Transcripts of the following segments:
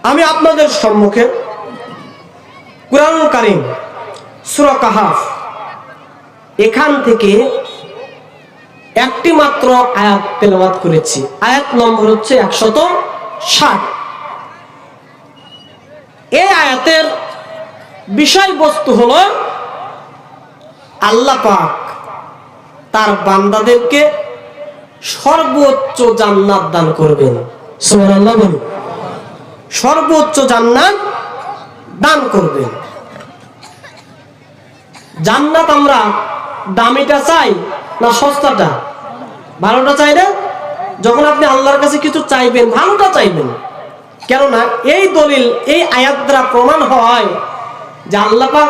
আমি আপনাদের সম্মুখে কুরআনুল কারীম সূরা কাহাফ এখান থেকে একটি মাত্র আয়াত তেলাওয়াত করেছি। আয়াত নম্বর হচ্ছে 160। এই আয়াতের বিষয়বস্তু হলো আল্লাহ পাক তার বান্দাদেরকে সর্বোচ্চ জান্নাত দান করবেন। সুবহানাল্লাহ বলুন। সর্বোচ্চ জান্নাত দান করবেন। জান্নাত আমরা দামিটা চাই না সস্তাটা? ভালোটা চাই না? যখন আপনি আল্লাহর কাছে কিছু চাইবেন ভালোটা চাইবেন, কেননা এই দলিল এই আয়াত দ্বারা প্রমাণ হয় যে আল্লাহ পাক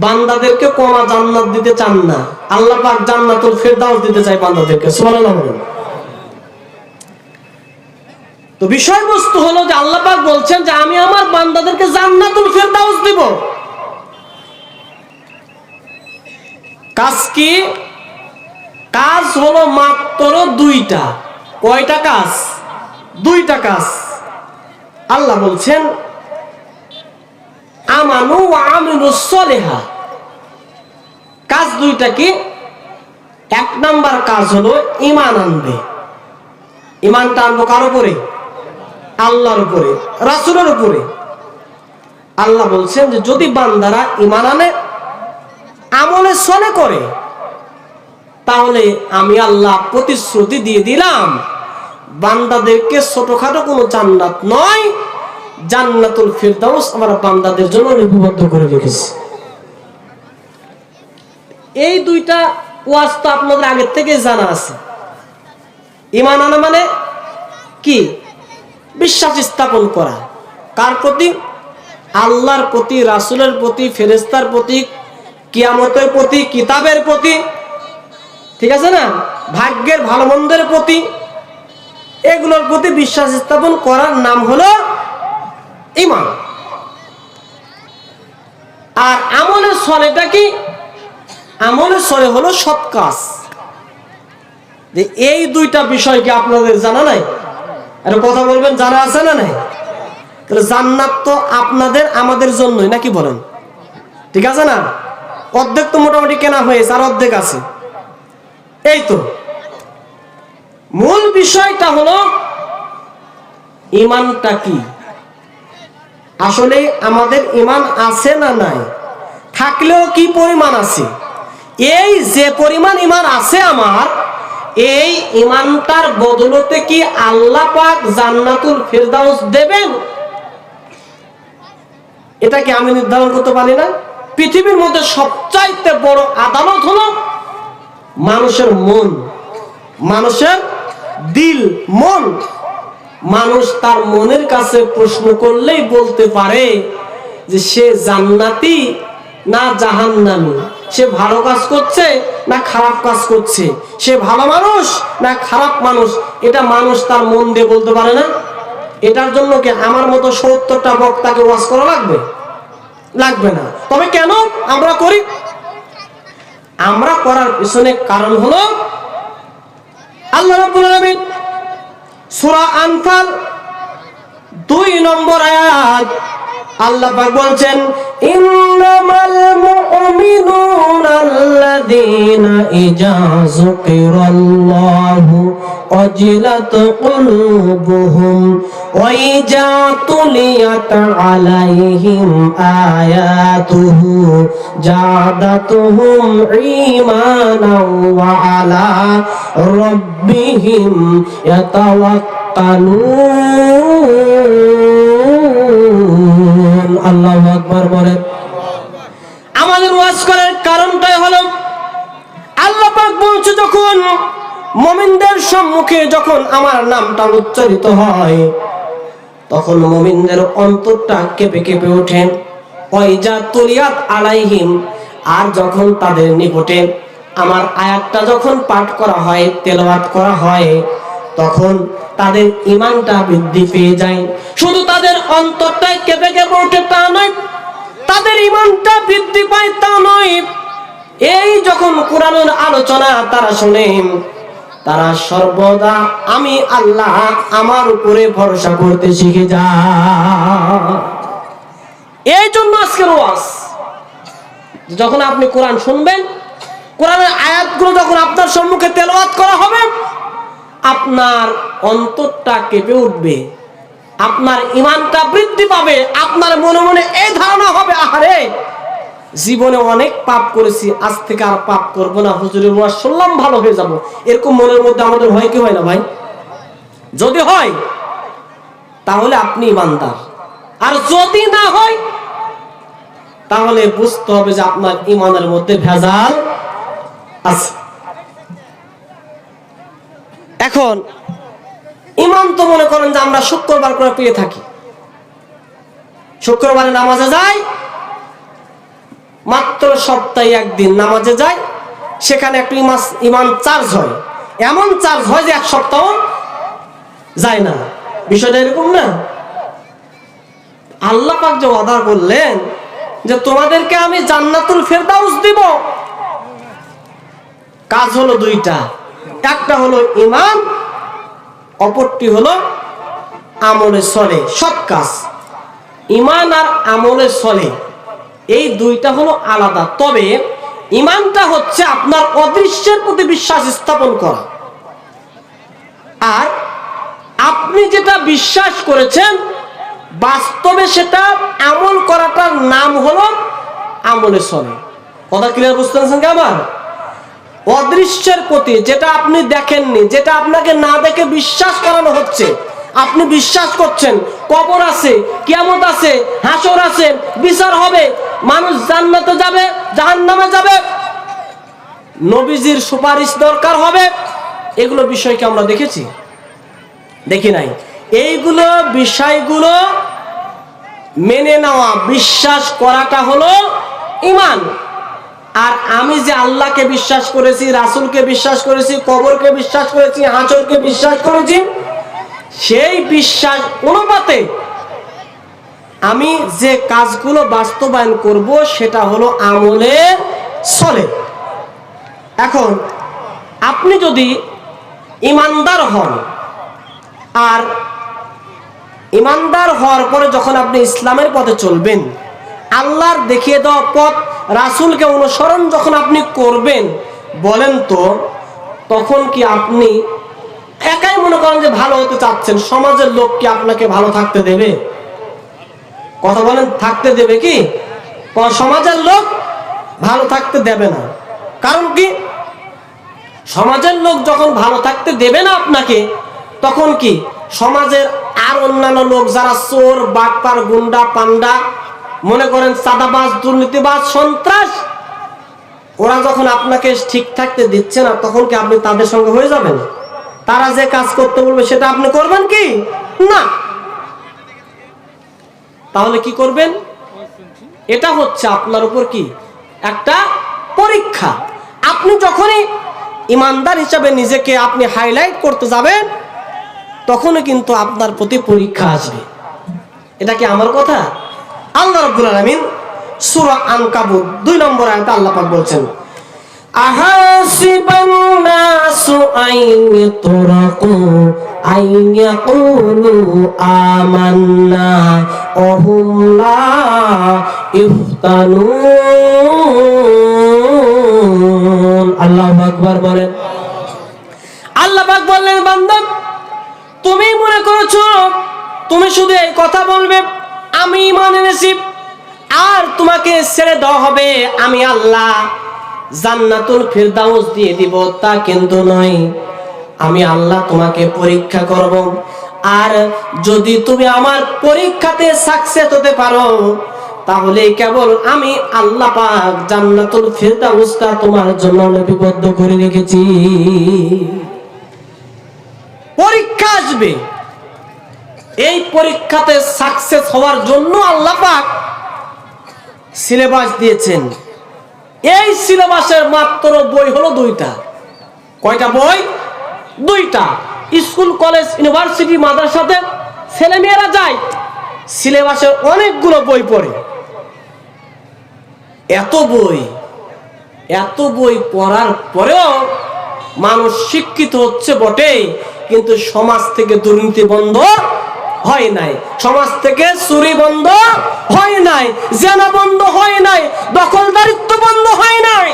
বান্দাদেরকে কমা জান্নাত দিতে চান না, আল্লাহ পাক জান্নাতুল ফেরদাউস দিতে চায় বান্দাদেরকে। সুবহানাল্লাহ। তো বিষয়বস্তু হলো যে আল্লাহ পাক বলছেন যে আমি আমার বান্দাদেরকে জান্নাতুল ফেরদাউস দিব। কাজ কি? কাজ হলো মাত্র দুইটা। কয়টা কাজ? দুইটা কাজ। আল্লাহ বলছেন আমানু ওয়া আমিলুস সলিহা। কাজ দুইটা কি? এক নাম্বার কাজ হলো ঈমান আনবে। ঈমানটা আনবো কার উপরে? আল্লাহর উপরে, রাসূলের উপরে। আল্লাহ বলছেন যে যদি বান্দারা ঈমান আনে, আমলে সলে করে, তাহলে আমি আল্লাহ প্রতিশ্রুতি দিয়ে দিলাম বান্দাদেরকে ছোটখাটো কোনো জান্নাত নয়, জান্নাতুল ফিরদাউস আমার বান্দাদের জন্য নিবদ্ধ করে রেখেছি। এই দুইটা ওয়াজ তো আপনাদের আগের থেকে জানা আছে। ঈমান আনা মানে কি? বিশ্বাস স্থাপন করা। কার প্রতি? আল্লাহর প্রতি, রাসূলের প্রতি, ফেরেশতার প্রতি, কিয়ামতের প্রতি, কিতাবের প্রতি, ঠিক আছে না, ভাগ্যের ভালো মন্দের প্রতি, এগুলোর প্রতি বিশ্বাস স্থাপন করার নাম হলো ঈমান। আর আমলে সলেটা কি? আমলে সলে হলো সৎ কাজ। যে এই দুইটা বিষয় কি আপনাদের জানা নাই? একটা কথা বলবেন, জানা আছে না নাই? তাহলে জান্নাত তো আপনাদের আমাদের জন্যই, নাকি বলেন? ঠিক আছে না? অর্ধেক তো মোটামুটি কেনা হয়েছে, আর অর্ধেক আছে। এই তো মূল বিষয়টা হলো ঈমানটা কি? আসলে আমাদের ঈমান আছে না নাই? থাকলেও কি পরিমাণ আছে? এই যে পরিমাণ ঈমান আছে আমার, এই ঈমানটার বদলতে কি আল্লাহ পাক জান্নাতুল ফিরদাউস দেবেন? এটা কি আমি নির্ধারণ করতে পারি না? পৃথিবীর মধ্যে সবচাইতে বড় আদালত হলো মানুষের মন, মানুষের দিল, মন। মানুষ তার মনের কাছে প্রশ্ন করলেই বলতে পারে যে সে জান্নাতি না জাহান্নামী, সে ভালো কাজ করছে না খারাপ কাজ করছে, সে ভালো মানুষ না খারাপ মানুষ। এটা মানুষ তার মন দিয়ে বলতে পারে না। এটার জন্য কি আমার মতো 70টা বক্তাকে ওয়াজ করা লাগবে? লাগবে না। তবে কেন আমরা করি? আমরা করার পিছনে কারণ হলো আল্লাহ রাব্বুল আলামিন সূরা আনফাল 2 নম্বর আয়াত আল্লাহ পাক বলছেন ইন্নামাল মুমিনুনা আল্লাযীনা ইযা যুকিরাল্লাহু ওয়াজিলাত কুলুবুহুম ওয়া ইযা তুলিয়াত আলাইহিম আয়াতুহু জাদাতুহুম ঈমানাও ওয়া আলা রাব্বিহিম ইয়াতাওয়াক্কালুন। আল্লাহু আকবার বলেন। আমাদের ওয়াজ করার কারণটাই হলো আল্লাহ পাক বলছে যখন মুমিনদের সম্মুখে যখন আমার নামটা উচ্চারিত হয় তখন মুমিনদের অন্তরটা কেঁপে কেঁপে ওঠে। ওয়াইজা তুলিয়াত আলাইহিম, আর যখন তাদের নিকটে আমার আয়াতটা যখন পাঠ করা হয়, তেলাওয়াত করা হয়, তখন তাদের ঈমানটা বৃদ্ধি পেয়ে যায়। শুধু তাদের অন্তরটাই কেঁপে কেঁপে ওঠে তা নয়, তাদের ঈমানটা বৃদ্ধি পায় তা নয়। এই যখন কোরআনের আলোচনা তারা শুনে, তারা সর্বদা আমি আল্লাহ আমার উপরে ভরসা করতে শিখে যায়। এই জন্য আজকের ওয়াজ, যখন আপনি কোরআন শুনবেন, কোরআনের আয়াতগুলো যখন আপনার সম্মুখে তেলাওয়াত করা হবে, আপনার অন্তরটা কেঁপে উঠবে, আপনার ঈমানটা বৃদ্ধি পাবে, আপনার মনে মনে এই ধারণা হবে, আহারে জীবনে অনেক পাপ করেছি, আজ থেকে আর পাপ করবো না, হুজুরের ওয়াজ শুনলাম ভালো হয়ে যাব। এরকম মনের মধ্যে আমাদের হয় কি হয় না ভাই? যদি হয় তাহলে আপনি ঈমানদার, আর যদি না হয় তাহলে বুঝতে হবে যে আপনার ঈমানের মধ্যে ভেজাল আছে। এখন ঈমান তো মনে করেন যে আমরা শুক্রবার করে পেয়ে থাকি, শুক্রবারে নামাজে যাই, মাত্র সপ্তাহে একদিন নামাজে যাই, সেখানে একটু ঈমান চার্জ হয়, এমন চার্জ হয় যে এক সপ্তাহ যায় না। বিষয়টা এরকম না? আল্লাহ পাক যে ওয়াদা করলেন যে তোমাদেরকে আমি জান্নাতুল ফেরদাউস দিব, কাজ হলো দুইটা, একটা হলো ঈমান, অপরটি হলো আমলে সলে, সৎ কাজ। ঈমান আর আমলে সলে এই দুইটা হলো আলাদা, তবে ঈমানটা হচ্ছে আপনার অদৃশ্যের প্রতি বিশ্বাস স্থাপন করা, আর আপনি যেটা বিশ্বাস করেছেন বাস্তবে সেটা আমল করাটার নাম হলো আমলে সলে। কথা ক্লিয়ার বুঝতে পারছেন কি? আমার অদৃশ্যের প্রতি, যেটা আপনি দেখেননি, যেটা আপনাকে না দেখে বিশ্বাস করানো হচ্ছে, আপনি বিশ্বাস করছেন কবর আছে, কিয়ামত আছে, হাসর আছে, বিচার হবে, মানুষ জান্নাতে যাবে, জাহান্নামে যাবে, নবীজির সুপারিশ দরকার হবে, এগুলো বিষয়কে আমরা দেখেছি? দেখি নাই। এইগুলো বিষয়গুলো মেনে নেওয়া, বিশ্বাস করাটা হলো ঈমান। আর আমি যে আল্লাহকে বিশ্বাস করেছি, রাসূলকে বিশ্বাস করেছি, কবরকে বিশ্বাস করেছি, হাসরকে বিশ্বাস করেছি, সেই বিশ্বাস অনুপাতে আমি যে কাজগুলো বাস্তবায়ন করব সেটা হলো আমলে সলে। এখন আপনি যদি ঈমানদার হন, আর ঈমানদার হওয়ার পরে যখন আপনি ইসলামের পথে চলবেন, আল্লাহর দেখিয়ে দেওয়া পথ, রাসূলকে অনুসরণ যখন আপনি করবেন, বলেন তো তখন কি আপনি একাই মনে করেন যে ভালো হতে চাচ্ছেন, সমাজের লোক কি আপনাকে ভালো থাকতে দেবে? কথা বলেন, থাকতে দেবে কি? সমাজের লোক ভালো থাকতে দেবে না। কারণ কি? সমাজের লোক যখন ভালো থাকতে দেবে না আপনাকে, তখন কি সমাজের আর অন্যান্য লোক যারা চোর, বাটপার, গুন্ডা, পান্ডা, মনে করেন চাঁদাবাজ, দুর্নীতিবাজ, সন্ত্রাস, ওরা যখন আপনাকে ঠিক থাকতে দিচ্ছে না, তখন কি আপনি তাদের সঙ্গে হয়ে যাবেন? তারা যে কাজ করতে বলবে সেটা আপনি করবেন কি? না। তাহলে কি করবেন? এটা হচ্ছে আপনার উপর কি একটা পরীক্ষা। আপনি যখনই ঈমানদার হিসাবে নিজেকে আপনি হাইলাইট করতে যাবেন, তখনই কিন্তু আপনার প্রতি পরীক্ষা আসবে। এটা কি আমার কথা? আল্লাহ রাব্বুল আলামিন সূরা আনকাবুত 2 নম্বর আয়াতে আল্লাহ পাক বলছেন, আহাসিবান নাসু আইয়াতুরাকু আইয়াকুলু আমান্না ওহুম লা ইফতানুন। আল্লাহু আকবার বলেন। আল্লাহ পাক বললেন, বান্দা তুমি মনে করেছো তুমি শুধু এই কথা বলবে আমি ঈমান এনেছি, আর তোমাকে ছেড়ে দেওয়া হবে, আমি আল্লাহ জান্নাতুল ফিরদাউস দিয়ে দিব, তা কিন্তু নয়। আমি আল্লাহ তোমাকে পরীক্ষা করব, আর যদি তুমি আমার পরীক্ষাতে সাকসেস হতে পারো, তাহলে কেবল আমি আল্লাহ পাক জান্নাতুল ফিরদাউসটা তোমার জন্য লিপিবদ্ধ করে রেখেছি। পরীক্ষা আসবে, এই পরীক্ষাতে সাকসেস হওয়ার জন্য আল্লাহ পাক সিলেবাস দিয়েছেন। এই সিলেবাসের মাত্র বই হলো 2টা। কয়টা বই? 2টা। স্কুল, কলেজ, ইউনিভার্সিটি, মাদ্রাসাতে ছেলেমেয়েরা যায়, সিলেবাসের অনেকগুলো বই পড়ে। এত বই পড়ার পরেও মানুষ শিক্ষিত হচ্ছে বটে, কিন্তু সমাজ থেকে দুর্নীতি বন্ধ হয় নাই, সমাজ থেকে চুরি বন্ধ হয় নাই, জেনা বন্ধ হয় নাই, দখলদারিত্ব বন্ধ হয় নাই।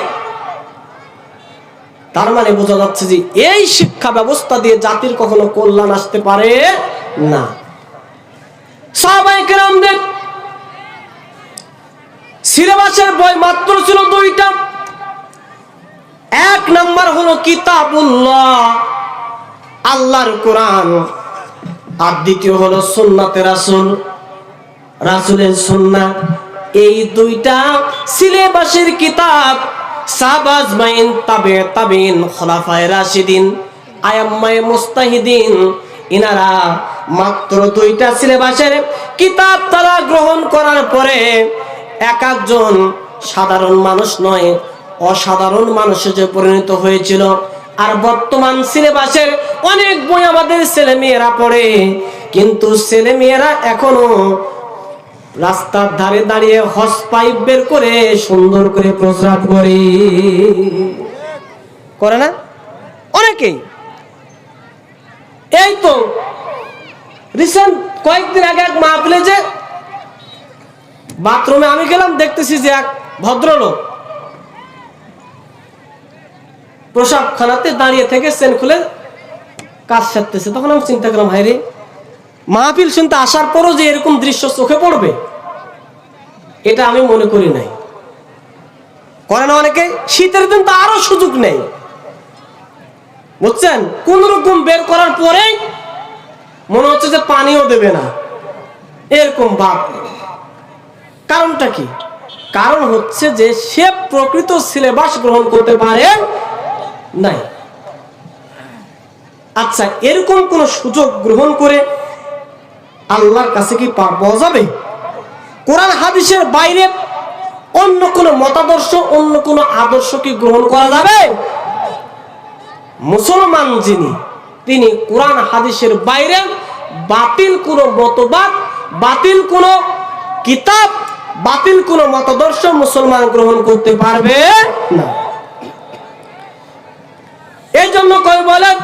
তার মানে বোঝা যাচ্ছে যে এই শিক্ষা ব্যবস্থা দিয়ে জাতির কখনো কল্যাণ আসতে পারে না। সাহাবায়ে কেরামদের সিলেবাসের বই মাত্র ছিল দুইটা। এক নাম্বার হলো কিতাবুল্লাহ, আল্লাহর কোরআন, আর দ্বিতীয় হলো সুন্নাতে রাসূল, রাসূলের সুন্নাহ। এই দুইটা সিলেবাসের কিতাব সাহাবা আজমাইন, তাবে তাবিন, খোলাফায়ে রাশিদিন, আইম্মায়ে মুস্তাহিদিন, ইনারা মাত্র দুইটা সিলেবাসের কিতাব তারা গ্রহণ করার পরে এক একজন সাধারণ মানুষ নয়, অসাধারণ মানুষে যে পরিণত হয়েছিল। আর বর্তমান সিলেবাসের অনেক বই আমাদের ছেলে মেয়েরা পড়ে, কিন্তু ছেলে মেয়েরা এখনো রাস্তার ধারে দাঁড়িয়ে হস পাইপ বের করে সুন্দর করে প্রস্রাব করে না অনেকেই। এই তো রিসেন্ট কয়েকদিন আগে এক মাহফিলে যে বাথরুমে আমি গেলাম, দেখতেছি যে এক ভদ্রলোক প্রসাবখানাতে দাঁড়িয়ে থেকে চেন খুলে কাজ সারতেছে। তখন আমি চিন্তা করলাম, হায় রে, মাহফিল শুনতে আসার পরও যে এরকম দৃশ্য চোখে পড়বে, এটা আমি মনে করি নাই। করে না অনেকে? শীতের দিন তো আরো সুযোগ নেই, বুঝছেন? কোন রকম বের করার পরে মনে হচ্ছে যে পানিও দেবে না, এরকম ভাব। কারণটা কি? কারণ হচ্ছে যে সে প্রকৃত সিলেবাস গ্রহণ করতে পারে নাই। আচ্ছা, এরকম কোন সুযোগ গ্রহণ করে আল্লাহর কাছে কি পাওয়া যাবে? কোরআন হাদিসের বাইরে অন্য কোন মতাদর্শ, অন্য কোন আদর্শ কি গ্রহণ করা যাবে? মুসলমান যিনি, তিনি কোরআন হাদিসের বাইরে বাতিল কোন মতবাদ, বাতিল কোন কিতাব, বাতিল কোন মতাদর্শ মুসলমান গ্রহণ করতে পারবে না। এই জন্য কই বলেন,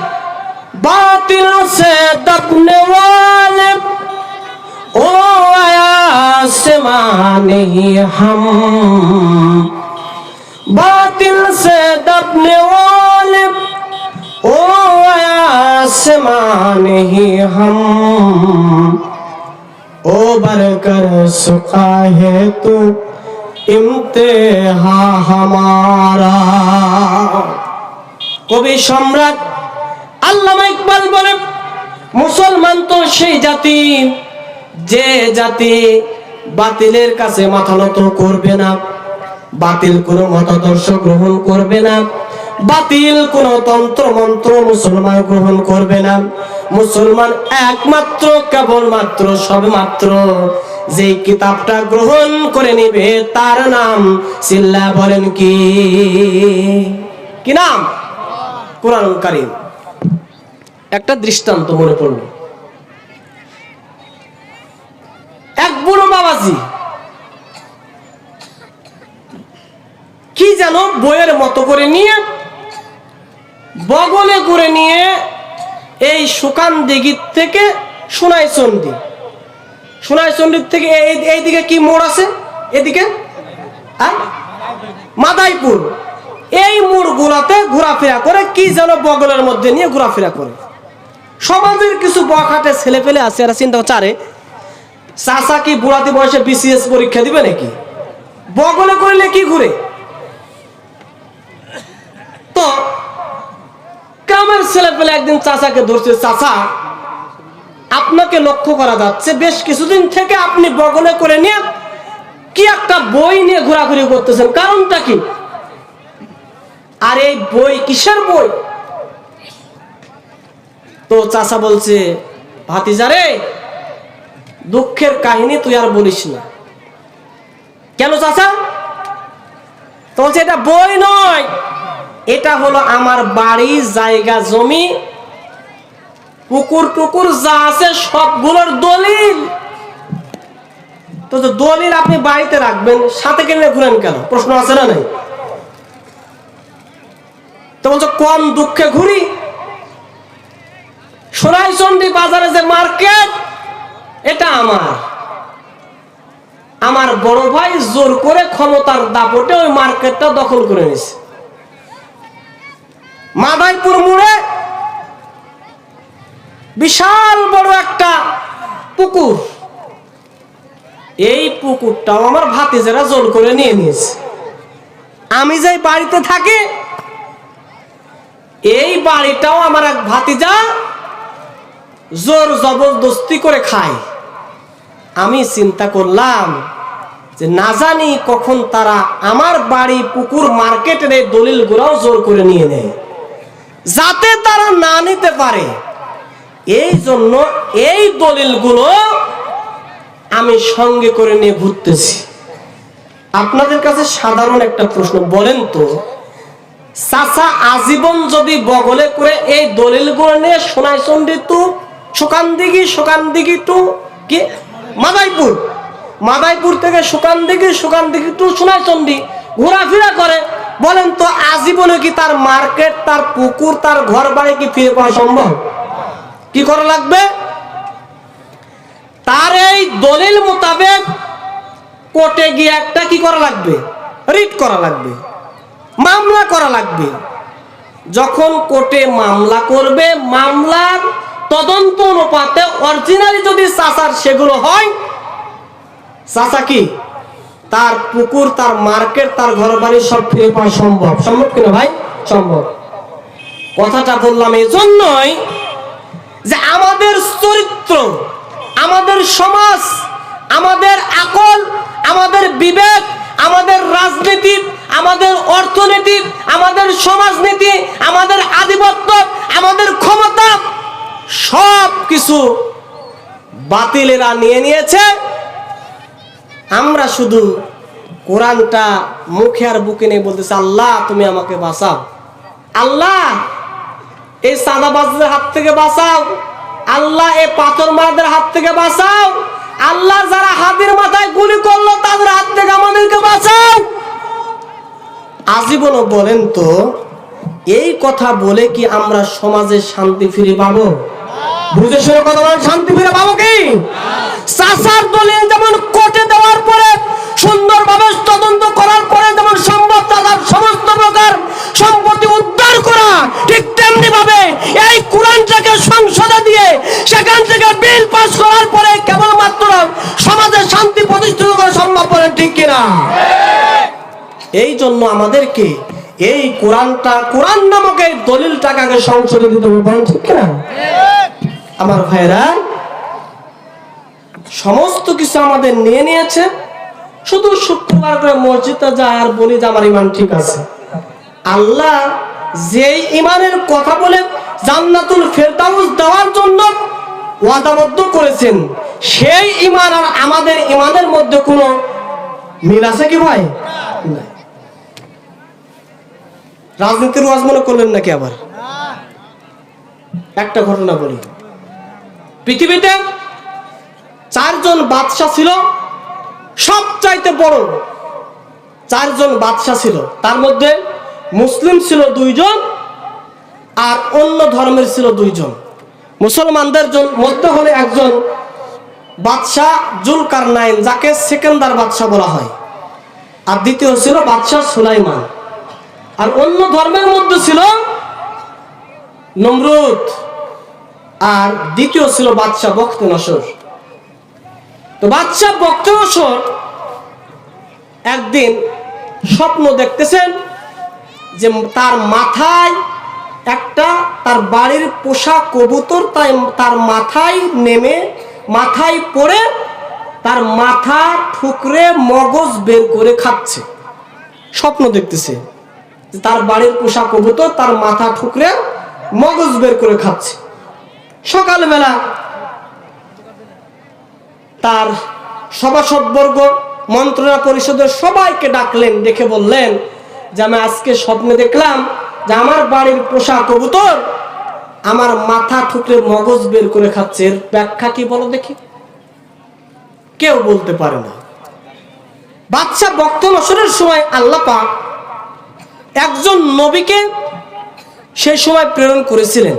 বাতিল সে দবনে ওয়ালে ও আসমানে হাম, বাতিল সে দবনে ওয়ালে ও আসমানে হাম, ओ बरकर सुखा है तू इम्तिहा हमारा। কবি সম্রাট আল্লামা ইকবাল বলে, মুসলমান তো সেই জাতি যে জাতি বাতিলের কাছে মাথা নত করবে না, বাতিল কোন মতাদর্শ গ্রহণ করবে না, বাতিল কোন তন্ত্র মন্ত্র মুসলমান গ্রহণ করবে না। মুসলমান একমাত্র কেবলমাত্র সবেমাত্র যে কিতাবটা গ্রহণ করে নিবে তার নাম, সিল্লা বলেন কি? কি নাম? কোরআন কারীম। একটা দৃষ্টান্ত মনে পড়ল, এক বুড়ো বাবাজি কি যেন বইয়ের মতো করে নিয়ে বগলে করে নিয়ে এই সুকান দিঘির থেকে সোনাইচন্ডী, সোনাইচন্ডীর থেকে এইদিকে কি মোড় আছে, এদিকে মাদাইপুর, এই মোড় গুলাতে ঘোরাফেরা করে, কি যেন বগলের মধ্যে নিয়ে ঘোরাফেরা করে। সমাজের কিছু বখাটে ছেলে পেলে আছে, এরা চিন্তা করছে, আরে চাচা কি বুড়াতি বয়সে বিসিএস পরীক্ষা দিবে নাকি, বগলে করলে কি ঘুরে? তো কামের ছেলে পেলে একদিন চাচাকে ধরছে, চাচা আপনাকে লক্ষ্য করা যাচ্ছে বেশ কিছুদিন থেকে আপনি বগলে করে নিয়ে কি একটা বই নিয়ে ঘোরাঘুরি করতেছেন, কারণটা কি? আর এই বই কিসের বই? তো চাচা বলছে, ভাতিজারে দুঃখের কাহিনী তুই আর বলিস না। কেন চাচা? তো বলছে, এটা বই নয়, এটা হলো আমার বাড়ি, জায়গা, জমি, পুকুর টুকুর যা আছে সবগুলোর দলিল। তো দলিল আপনি বাড়িতে রাখবেন, সাথে কিনে ঘুরেন কেন? প্রশ্ন আছে না নাই? তো বলছো কম দুঃখে ঘুরি। সোনাইচন্ডী বাজারে যে মার্কেট, এটা আমার বড় ভাই জোর করে ক্ষমতার দাপটে ওই মার্কেটটা দখল করে নিছে। মাদাইপুর মোড়ে বিশাল বড় একটা পুকুর, এই পুকুরটাও আমার ভাতিজারা জোর করে নিয়ে নিয়েছে। আমি যে বাড়িতে থাকি, এই বাড়িটাও আমার এক ভাতিজা জোর জবরদস্তি করে খায়। আমি চিন্তা করলাম যে না জানি কখন তারা আমার বাড়ি পুকুর মার্কেটের এই দলিলগুলোও জোর করে নিয়ে নেয়, যাতে তারা না নিতে পারে। এই জন্য এই দলিলগুলো আমি সঙ্গে করে নিয়ে ঘুরতেছি। আপনাদের কাছে সাধারণ একটা প্রশ্ন, বলেন তো চাচা আজীবন যদি বগলে করে এই দলিলগুলো নিয়ে সোনাইচন্ডী টু সুকানদিঘি টু কি মাদাইপুর থেকে সুকানদিঘি টু সোনাইচন্ডী ঘোরাফেরা করে, বলেন তো আজীবনে কি তার মার্কেট, তার পুকুর, তার ঘর বাড়ি কি ফিরে পাওয়া সম্ভব? কি করা লাগবে? তার এই দলিল মোতাবেক কোর্টে গিয়ে একটা কি করা লাগবে? রিট করা লাগবে, মামলা করা লাগবে। যখন কোর্টে মামলা করবে, মামলার তদন্ত অনুপাতে অরিজিনালি যদি চাচার সেগুলো হয়, চাচা কি তার পুকুর, তার মার্কেট, তার ঘর বাড়ি সব ফিরে পাওয়া সম্ভব? সম্ভব কিনা ভাই? সম্ভব। কথাটা বললাম এই জন্যই যে আমাদের চরিত্র, আমাদের সমাজ, আমাদের আকল, আমাদের বিবেক, আমাদের রাজনীতি, আমাদের অর্থনীতি, আমাদের সমাজনীতি, আমাদের আধিপত্য, আমাদের ক্ষমতা সব কিছু বাতিলেরা নিয়ে নিয়েছে। আমরা শুধু কোরআনটা মুখে আর বুকে নিয়ে বলতেছি, আল্লাহ তুমি আমাকে বাঁচাও, আল্লাহ এই চাঁদাবাজদের হাত থেকে বাঁচাও, আল্লাহ এই পাথর মারদের হাত থেকে বাঁচাও, আল্লাহ যারা হাতির মাথায় গুলি করলো তাদের হাত থেকে আমাদেরকে বাঁচাও। আজীবনও বলেন তো এই কথা বলে কি আমরা সমাজে শান্তি ফিরে পাবো? বুঝে শুনে কথা বলেন, শান্তি ফিরে পাবো কি? চাচার দলিল যেমন কোর্টে দেওয়ার পরে সুন্দরভাবে তদন্ত করার পরে যেমন সম্ভব তার সমস্ত প্রকার সম্পত্তি উদ্ধার করা, ঠিক তেমনি ভাবে এই কোরআনটাকে সংসদে দিয়ে সেখান থেকে বিল পাস করার পরে কেবলমাত্র সমাজে শান্তি প্রতিষ্ঠিত করা সম্ভব। বলেন ঠিক কিনা? এই জন্য আমাদেরকে এই কোরআন নামক এই দলিলটাকে সংসদে দিতে হবে। বলেন ঠিক কিনা? আমার ভাইরা, সমস্ত কিছু আমাদের নিয়ে নিয়েছে, শুধু শুক্রবার করে মসজিদে যায় আর বলি যে আমার ইমান ঠিক আছে। আল্লাহ যেই ইমানের কথা বলে জান্নাতুল ফেরদাউস দেওয়ার জন্য ওয়াদাবদ্ধ করেছেন, সেই ইমান আর আমাদের ইমানের মধ্যে কোনো মিল আছে কি ভাই? রাজনীতির ওয়াজ মনে করলেন নাকি? আবার একটা ঘটনা বলি। পৃথিবীতে 4 জন বাদশা ছিল, সবচাইতে বড় 4 জন বাদশা ছিল। তার মধ্যে মুসলিম ছিল 2 জন আর অন্য ধর্মের ছিল 2 জন। মুসলমানদের মধ্যে হলে একজন বাদশা জুলকারনাইন, যাকে সেকেন্দার বাদশা বলা হয়, আর দ্বিতীয় ছিল বাদশা সুলাইমান। আর অন্য ধর্মের মধ্যে ছিল নমরুদ, আর দ্বিতীয় ছিল বাদশা বখতনসর। তো বাদশা বখতনসর একদিন স্বপ্ন দেখতেছেন যে তার মাথায় একটা তার বাড়ির পোষা কবুতর তার মাথায় নেমে মাথায় পড়ে তার মাথা ঠুকরে মগজ বের করে খাচ্ছে। স্বপ্ন দেখতেছে যে তার বাড়ির পোষা কবুতর তার মাথা ঠুকরে মগজ বের করে খাচ্ছে। সকালবেলা তার সভাসদবর্গ, মন্ত্রণা পরিষদের সবাইকে ডাকলেন, ডেকে বললেন যে আমি আজকে স্বপ্নে দেখলাম যে আমার বাড়ির পোষা কবুতর আমার মাথা ঠুকরে মগজ বের করে খাচ্ছে। এর ব্যাখ্যা কি বলো দেখি? কেউ বলতে পারে না। বাদশা বখতনসরের সময় আল্লাহ পাক একজন নবীকে সেই সময় প্রেরণ করেছিলেন।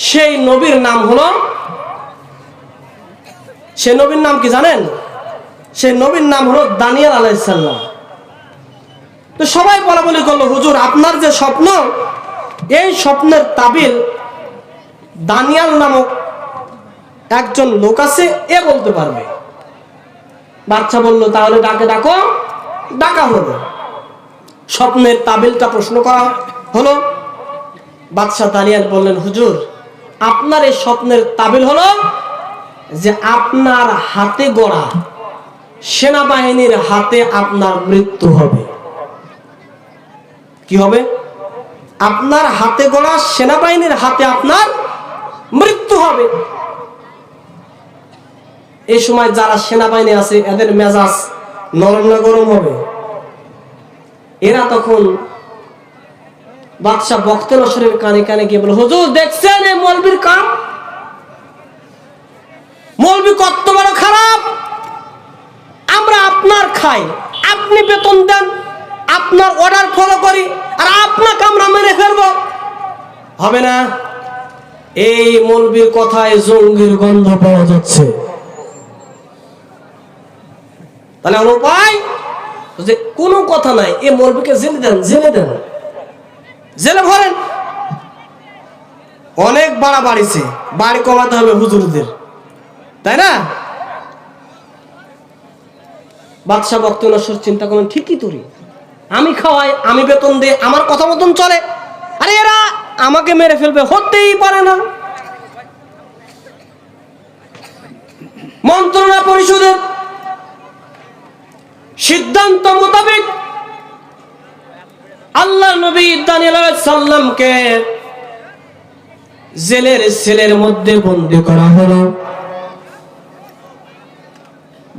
সেই নবীর নাম হলো, সেই নবীর নাম কি জানেন? সেই নবীর নাম হলো দানিয়েল আলাইহিস সালাম। তো সবাই বলা বলি করলো, হুজুর আপনার যে স্বপ্ন, এই স্বপ্নের তাবিল দানিয়াল নামক একজন লোক আছে, এ বলতে পারবে। বাচ্চা বলল তাহলে ডাকো। ডাকা হলো, স্বপ্নের তাবিলটা প্রশ্ন করা হলো। বাদশাহ দানিয়াল বললেন, হুজুর আপনার এই স্বপ্নের তাবিল হলো যে আপনার হাতে গড়া সেনাবাহিনীর হাতে আপনার মৃত্যু হবে। কি হবে? আপনার হাতে গড়া সেনাবাহিনীর হাতে আপনার মৃত্যু হবে। এই সময় যারা সেনাবাহিনী আছে এদের মেজাজ নরম না গরম হবে? এরা তখন বাদশাহ বক্তে নসরের কানে কানে গিয়ে বলে, হুজুর দেখছেন এই মৌলবীর কাম? মৌলবী কত বড় খারাপ! আমরা আপনার খাই, আপনি বেতন দেন, আপনার অর্ডার ফলো করি, আর আপনাকে আমরা মেরে ফেলবো? হবে না। এই মৌলবীর কথায় জঙ্গির গন্ধ পাওয়া যাচ্ছে। তাহলে উপায় যে কোনো কথা নাই, এই মৌলবীকে জেলে দেন, জেলে ভরেন। অনেক বাড়া বাড়িছে, বাড়ি কমাতে হবে হুজুরদের, তাই না? বাদশাহ বক্ত নসর চিন্তা করেন, ঠিকই তুই, আমি খাওয়াই, আমি বেতন দিই, আমার কথা মতন চলে, আরে এরা আমাকে মেরে ফেলবে, হতেই পারে না। মন্ত্রণা পরিষদের সিদ্ধান্ত মোতাবেক আল্লাহ নবী দানিয়েল আলাইহিস সালামকে জেলের সেলের মধ্যে বন্দী করা হলো।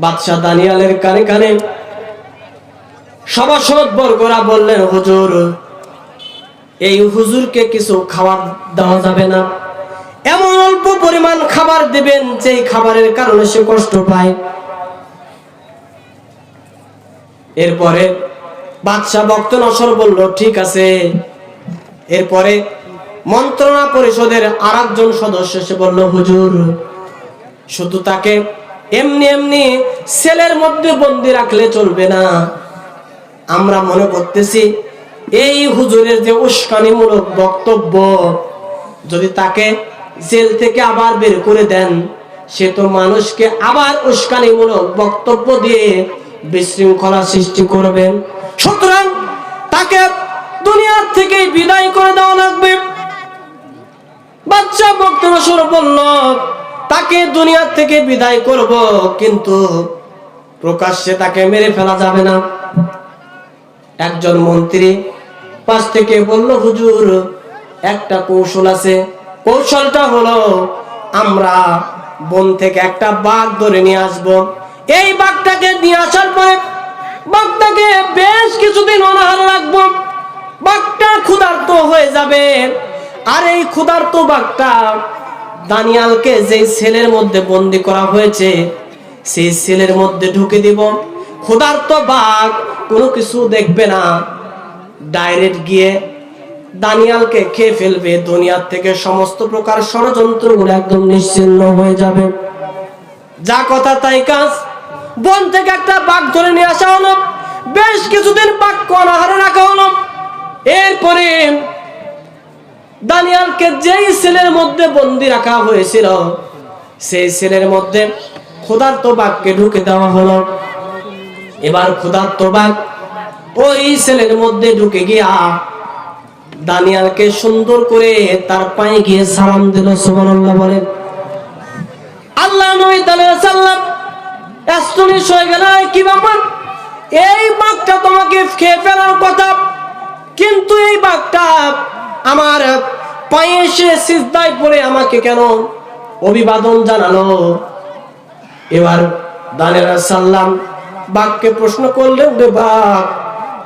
বাদশাহ দানিয়েলের কানে কানে সভাসদ বর্গরা বললেন, হুজুর এই হুজুরকে কিছু খাবার দেওয়া যাবে না, এমন অল্প পরিমাণ খাবার দিবেন যেই খাবারের কারণে সে কষ্ট পায়। এরপরে বাদশাহ বক্ত নসর বলল, ঠিক আছে। এরপরে মন্ত্রণা পরিষদের আরেকজন সদস্য এসে বলল, হুজুর শুধু তাকে এমনি এমনি সেলের মধ্যে বন্দি রাখলে চলবে না। আমরা মনে করতেছি এই হুজুরের যে উস্কানিমূলক বক্তব্য, যদি তাকে জেল থেকে আবার বের করে দেন, সে তো মানুষকে আবার উস্কানিমূলক বক্তব্য দিয়ে বিশৃঙ্খলা সৃষ্টি করবেন। সুতরাং তাকে দুনিয়ার থেকে বিদায় করে দেওয়া লাগবে। বাদশাহ বক্ত নসর বলল, তাকে দুনিয়া থেকে বিদায় করব, কিন্তু প্রকাশ্যে তাকে মেরে ফেলা যাবে না। একজন মন্ত্রী পাশ থেকে বলল, হুজুর একটা কৌশল আছে। কৌশলটা হলো আমরা বন থেকে একটা বাঘ ধরে নিয়ে আসব। এই বাঘটাকে নিয়ে আসার পরে বাঘটাকে বেশ কিছুদিন অনাহারে রাখবো। বাঘটা ক্ষুধার্ত হয়ে যাবে, আর এই ক্ষুধার্ত বাঘটা দানিয়ালকে যেই সেলের মধ্যে বন্দি করা হয়েছে সেই সেলের মধ্যে ঢুকে দিব। ক্ষুধার্ত বাঘ কোনো কিছু দেখবে না, ডাইরেক্ট গিয়ে দানিয়ালকে খেয়ে ফেলবে। দুনিয়ার থেকে সমস্ত প্রকার ষড়যন্ত্রগুলো একদম নিশ্চিহ্ন হয়ে যাবে। যা কথা তাই কাজ। বন থেকে একটা বাঘ ধরে নিয়ে আসা হলো, বেশ কিছুদিন বাঘকে অনাহারে রাখা হলো। এরপরে দানিয়ালকে যেই সেলের মধ্যে বন্দি রাখা হয়েছিল সেই সেলের মধ্যে ক্ষুধার্ত বাঘকে ঢুকে দেওয়া হলো। এবার ক্ষুধার্ত বাঘ ওই সেলের মধ্যে ঢুকে গিয়া দানিয়ালকে সুন্দর করে তার পায়ে গিয়ে সালাম দিল। সুবহানাল্লাহ বলেন। আল্লাহ নবী দানিয়েল সাল্লাম অ্যাস্টনিশ হয়ে গেল, কি ব্যাপার? এই বাঘটা তোমাকে খেয়ে ফেলার কথা, কিন্তু এই বাঘটা আমার পায়ে এসে সিজদায় পড়ে আমাকে কেন অভিবাদন জানালো? এবার দানিয়েল সাল্লাম বাঘকে প্রশ্ন করলেন, বাঘ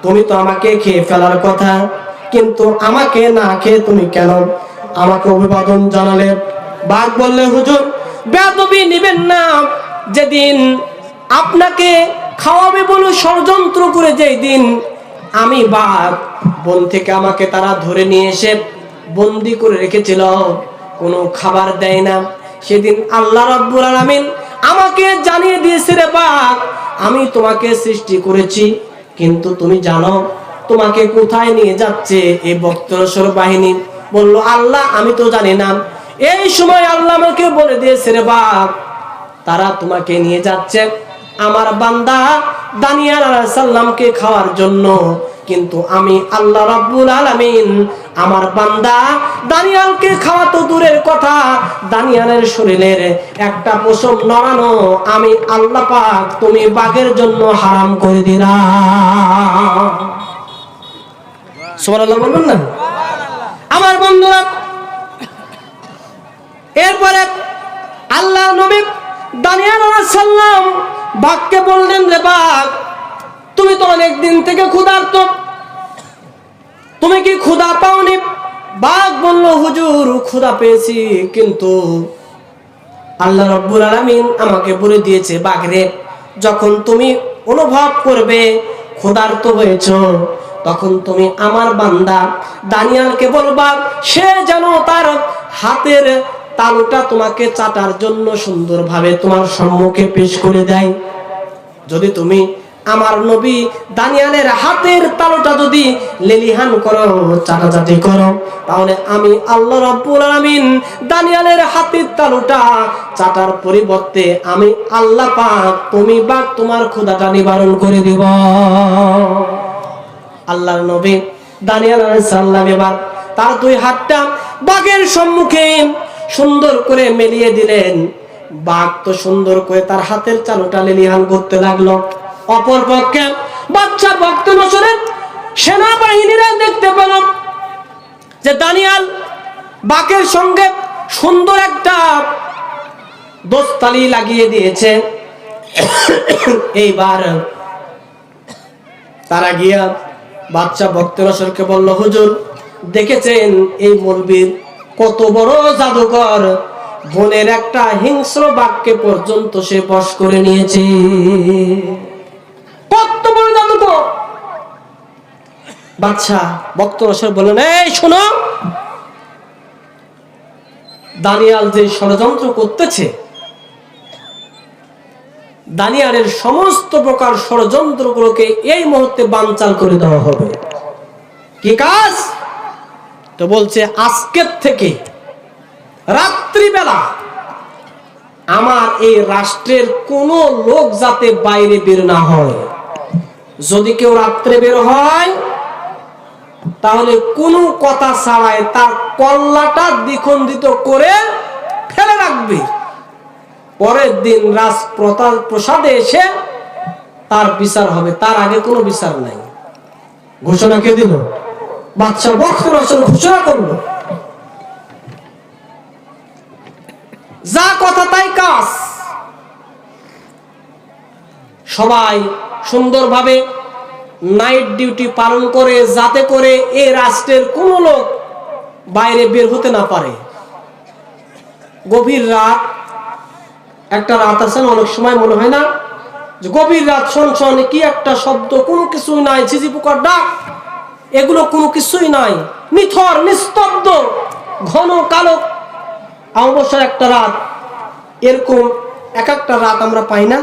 তুমি তো আমাকে খেয়ে ফেলার কথা, কিন্তু আমাকে না খেয়ে তুমি কেন আমাকে অভিবাদন জানালে? বাঘ বললে, হুজুর বেয়াদবি নিবেন না, যেদিন আপনাকে খাওয়াবে বলে ষড়যন্ত্র করে যেই দিন আমি বাঘ বন থেকে আমাকে তারা ধরে নিয়ে এসে বন্দি করে রেখেছিল, কোনো খাবার দেয় না। সেদিন আল্লাহ রাব্বুল আলামিন আমাকে জানিয়ে দিয়েছে, রে বাঘ, আমি তোমাকে সৃষ্টি করেছি, কিন্তু তুমি জানো তোমাকে কোথায় নিয়ে যাচ্ছে এই বক্তরসর বাহিনী? বলল, আল্লাহ আমি তো জানি না। এই সময় আল্লাহ আমাকে বলে দিয়েছে, রে বাঘ, তারা তোমাকে নিয়ে যাচ্ছে আমার বান্দা দানিয়াল আলাইহিস সালামকে খাওয়ার জন্য, কিন্তু আমি আল্লাহ রাব্বুল আলামিন আমার বান্দা দানিয়ালকে খাওয়া তো দূরের কথা, দানিয়ালের শরীরের একটা পশম নড়ানো আমি আল্লাহ পাক তুমি বাঘের জন্য হারাম করে দিলাম। সুবহানাল্লাহ বলবেন না? আমার বন্ধুরা, এরপরে আল্লাহ নবী দানিয়াল আলাইহিস সালাম বাঘকে বললেন, রে বাঘ, তুমি তো অনেক দিন থেকে ক্ষুধার্ত, তুমি কি ক্ষুধা পাওনি? বাঘ বলল, হুজুর ক্ষুধা পেয়েছি, কিন্তু আল্লাহ রাব্বুল আলামিন আমাকে বলে দিয়েছে, বাঘরে, যখন তুমি অনুভব করবে ক্ষুধার্ত হয়েছো, তখন তুমি আমার বান্দা দানিয়ালকে বলবা, সে যেন তার হাতের তালুটা তোমাকে চাটার জন্য সুন্দরভাবে তোমার সম্মুখে পেশ করে দেয়। যদি তুমি আমার নবী দানিয়ালের হাতের তালুটা যদি লেলিহান করো, চাটাচাটি করো, তাহলে আমি আল্লাহ রাব্বুল আলামিন দানিয়ালের হাতের তালুটা চাটার পরিবর্তে আমি আল্লাহ পাক তুমি বা তোমার ক্ষুধাটা নিবারণ করে দিব। আল্লাহর নবী দানিয়াল আলাইহিস সালাম এবার তার দুই হাতটা বাঘের সম্মুখে সুন্দর করে মেলিয়ে দিলেন। বাঘ তো সুন্দর করে তার হাতের চালুটা লেলিহান করতে লাগলো। অপরপক্ষে বাচ্চা ভক্ত নসরের সেনাবাহিনীরা দেখতে পেল যে দানিয়াল বাঘের সঙ্গে সুন্দর একটা দোস্তালি লাগিয়ে দিয়েছে। এইবার তারা গিয়া বাচ্চা ভক্ত নসরকে বলল, হুজুর দেখেছেন এই মৌলবীর কত বড় জাদুকর, বনের একটা হিংস্র বাঘকে পর্যন্ত সে বশ করে নিয়েছে, কত বড় জাদুকর। বাচ্চা ভক্ত নসর বললেন, এই শোনো, দানিয়াল যে ষড়যন্ত্র করতেছে, দানিয়ালের সমস্ত প্রকার ষড়যন্ত্রগুলোকে এই মুহূর্তে বানচাল করে দেওয়া হবে। কি কাজ? তো বলছে, আজকের থেকে রাত্রিবেলা আমার এই রাষ্ট্রের কোন লোক যাতে বাইরে বের না হয়। যদি কেউ রাত্রে বের হয়, তাহলে কোনো কথা ছাড়াই তার কল্লাটা দ্বিখণ্ডিত করে ফেলে রাখবে। পরের দিন রাজপ্রাসাদে এসে তার বিচার হবে, তার আগে কোনো বিচার নাই। ঘোষণা কে দিল? বাদশা ভক্ত নসর ঘোষণা করলো। যা কথা তাই কাজ। সবাই সুন্দরভাবে নাইট ডিউটি পালন করে, যাতে করে এই রাষ্ট্রের কোন লোক বাইরে বের হতে না পারে। গভীর রাত, একটা রাত আছে না, অনেক সময় মনে হয় না যে গভীর রাত, শোন কি একটা শব্দ, কোনো কিছুই নাই, ঝিঝি পোকার ডাক, এগুলো কোনো কিছুই নাই, নিথর নিস্তব্ধ ঘন কালো অবসর একটা রাত। এরকম এক একটা রাত আমরা পাই না।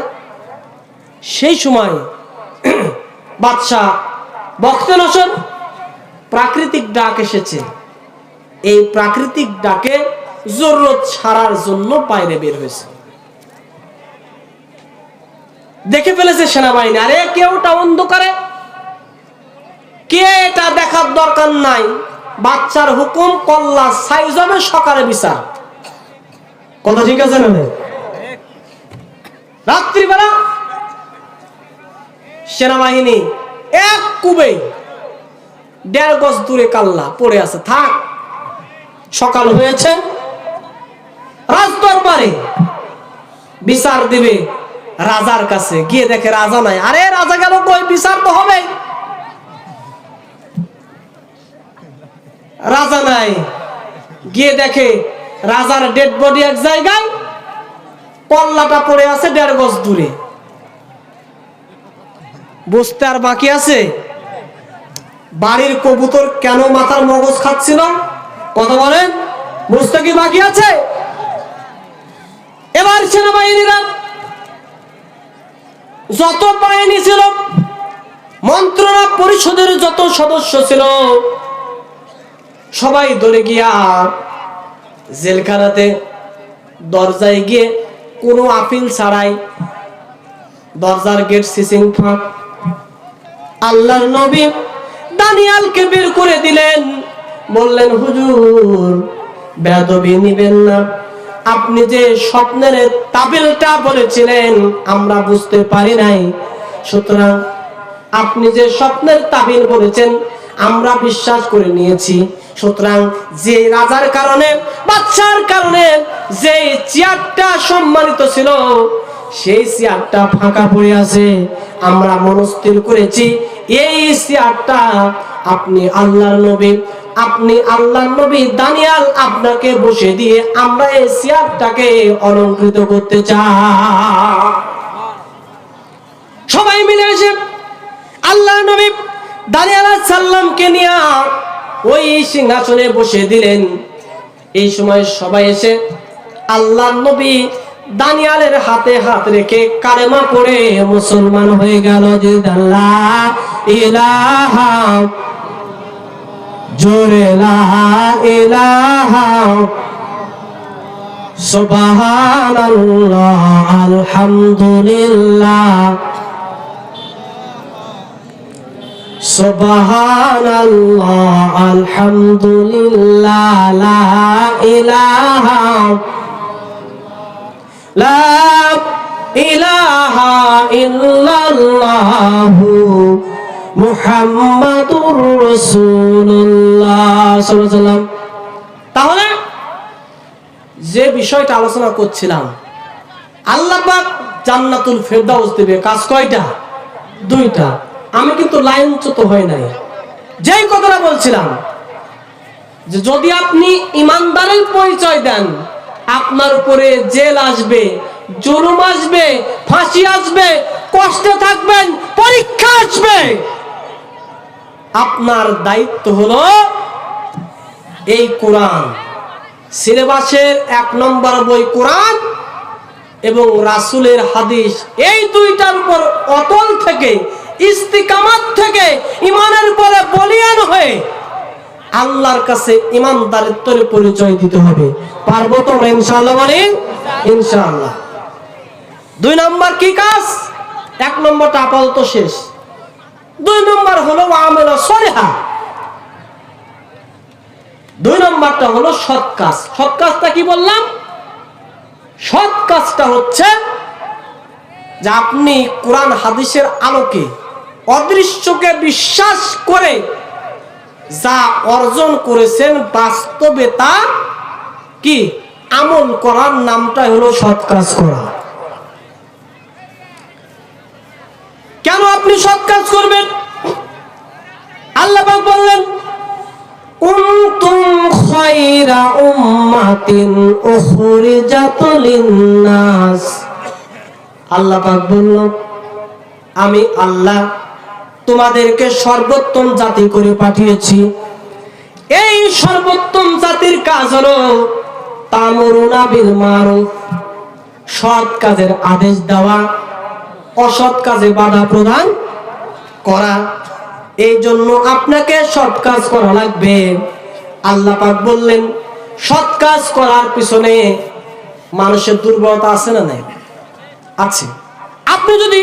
সেই সময় বাদশা বখতে নসর প্রাকৃতিক ডাক এসেছে। এই প্রাকৃতিক ডাকে জরুরত ছাড়ার জন্য বাইরে বের হয়েছে। দেখে ফেলেছে সেনাবাহিনী, আরে কেউটা অন্ধকারে, কে এটা দেখার দরকার নাই, বাচ্চার হুকুম, কল্লা সাইজ হবে, সকালে বিচার। কথা ঠিক আছে না? রাত্রিবেলা সেনাবাহিনী এক কুবে 1.5 গজ দূরে কাল্লা পড়ে আছে, থাক। সকাল হয়েছে, রাজদরবারে বিচার দিবে রাজার কাছে, গিয়ে দেখে রাজা নাই। আরে রাজা গেল কই? বিচার তো হবে, রাজা নাই। গিয়ে দেখে রাজার ডেড বডি এক জায়গায়, কল্লাটা পড়ে আছে 1.5 গজ দূরে। বুঝতে আর বাকি আছে? বাড়ির কবুতর কেন মাথার মগজ খাচ্ছিল? কথা বলেন, বুঝতে কি বাকি আছে? এবার সেনাবাহিনীরা যত বাহিনী ছিল, মন্ত্রণা পরিষদের যত সদস্য ছিল, সবাই ধরে গিয়া জেলখানাতে দরজায় গিয়ে কোনো আপিল ছাড়াই দরজার গেট সিসিং ফাঁক, আল্লাহর নবী দানিয়ালকে বের করে দিলেন। বললেন, হুজুর বেয়াদবি নিবেন না, আপনি যে স্বপ্নের তাবিলটা বলেছিলেন আমরা বুঝতে পারি নাই, সুতরাং আপনি যে স্বপ্নের তাবিল বলেছেন আমরা বিশ্বাস করে নিয়েছি। সুতরাং যে রাজার কারণে, বাদশার কারণে যে চেয়ারটা সম্মানিত ছিল সেই চেয়ারটা ফাঁকা পড়ে আছে, আমরা মনস্থির করেছি এই চেয়ারটা আপনি আল্লাহর নবী দানিয়াল আপনাকে বসে দিয়ে আমরা এই চেয়ারটাকে অলংকৃত করতে চাই। সবাই মিলে এসে আল্লাহর নবী দানিয়াল আলাইহিস সালামকে নিয়ে ওই সিংহাসনে বসে দিলেন। এই সময় সবাই এসে আল্লাহর নবী দানিয়ালের হাতে হাত রেখে কালেমা পড়ে মুসলমান হয়ে গেল। যে আল্লাহ ইলাহা জোরে লা ইলাহা সুবহানাল্লাহ আলহামদুলিল্লাহ সুবহানাল্লাহ আলহামদুলিল্লাহ লা ইলাহা ইল্লাল্লাহু মুহাম্মাদুর রাসূলুল্লাহ সাল্লাল্লাহু আলাইহি ওয়াসাল্লাম। তাহলে যে বিষয়টা আলোচনা করছিলাম, আল্লাহ পাক জান্নাতুল ফেরদাউস দেবে, কাজ কয়টা? দুইটা। আমি কিন্তু লাইনচ্যুত হই নাই, যেই কথাটা বলছিলাম যে যদি আপনি ইমানদারের পরিচয় দেন, আপনার উপরে জেল আসবে, জুলুম আসবে, ফাঁসি আসবে, কষ্টে থাকবেন, পরীক্ষা আসবে। আপনার দায়িত্ব হলো এই কোরআন, সিলেবাসের 1 নম্বর বই কোরআন এবং রাসূলের হাদিস, এই দুইটার উপর অটল থেকে, ইস্তিকামাত থেকে, ইমানের উপরে বলিয়ান হয়ে আল্লাহর কাছে ইমানদারিত্বের পরিচয় দিতে হবে। পারবো তো ইনশাআল্লাহ? বলেন ইনশাআল্লাহ। 2 নম্বর কি কাজ? 1 নম্বরটা আপাতত শেষ। 2 নম্বর হলো আমালা সলিহা। 2 নম্বরটা হলো সৎ কাজ। সৎ কাজটা কি বললাম? সৎ কাজটা হচ্ছে যে আপনি কোরআন হাদিসের আলোকে অদৃশ্যকে বিশ্বাস করে যা অর্জন করেছেন বাস্তবে তা কি আমল করার নামটা হলো সৎ কাজ করা। কেন আপনি সৎ কাজ করবেন? আল্লাহ পাক বললেন, কুনতুম খায়রা উম্মাতিন উখরিজাত লিন-নাস। আল্লাহ পাক বলল, আমি আল্লাহ তোমাদেরকে সর্বোত্তম জাতি করে পাঠিয়েছি। এই সর্বোত্তম জাতির কাজ হলো তা'মুরুনা বিল মারুফ, সৎ কাজের আদেশ দেওয়া, অসৎ কাজে বাধা প্রদান করা। এই জন্য আপনাকে সৎ কাজ করা লাগবে। আল্লাহ পাক বললেন, সৎ কাজ করার পিছনে মানুষের দুর্বলতা আছে না নাই? আছে। আপনি যদি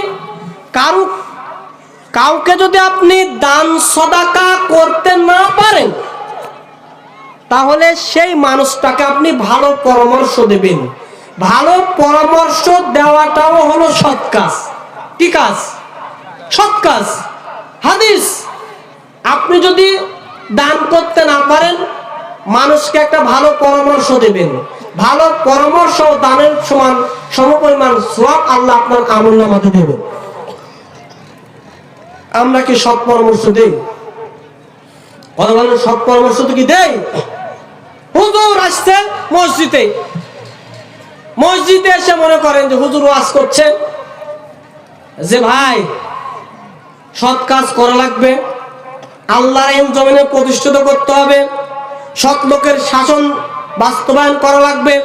কাউকে যদি আপনি দান সদাকা করতে না পারেন, তাহলে সেই মানুষটাকে আপনি ভালো পরামর্শ দেবেন। ভালো পরামর্শ দেওয়াটাও হলো সৎ কাজ। কি কাজ? সৎ কাজ। হাদিস, আপনি যদি দান করতে না পারেন, মানুষকে একটা ভালো পরামর্শ দেবেন। ভালো পরামর্শ দানের সমান সমপরিমাণ সওয়াব আল্লাহ আপনার আমলনামাতে দেবেন। আমরা কি সৎ পরামর্শ দেই? কথা বলেন, সৎ পরামর্শ তো কি দেই? হুজুর আসছে মসজিদে এসে মনে করেন যে হুজুর ওয়াজ করছে যে ভাই সৎ কাজ করা লাগবে, আল্লাহর এই জমিনে প্রতিষ্ঠিত করতে হবে, সৎ লোকের শাসন বাস্তবায়ন করা লাগবে।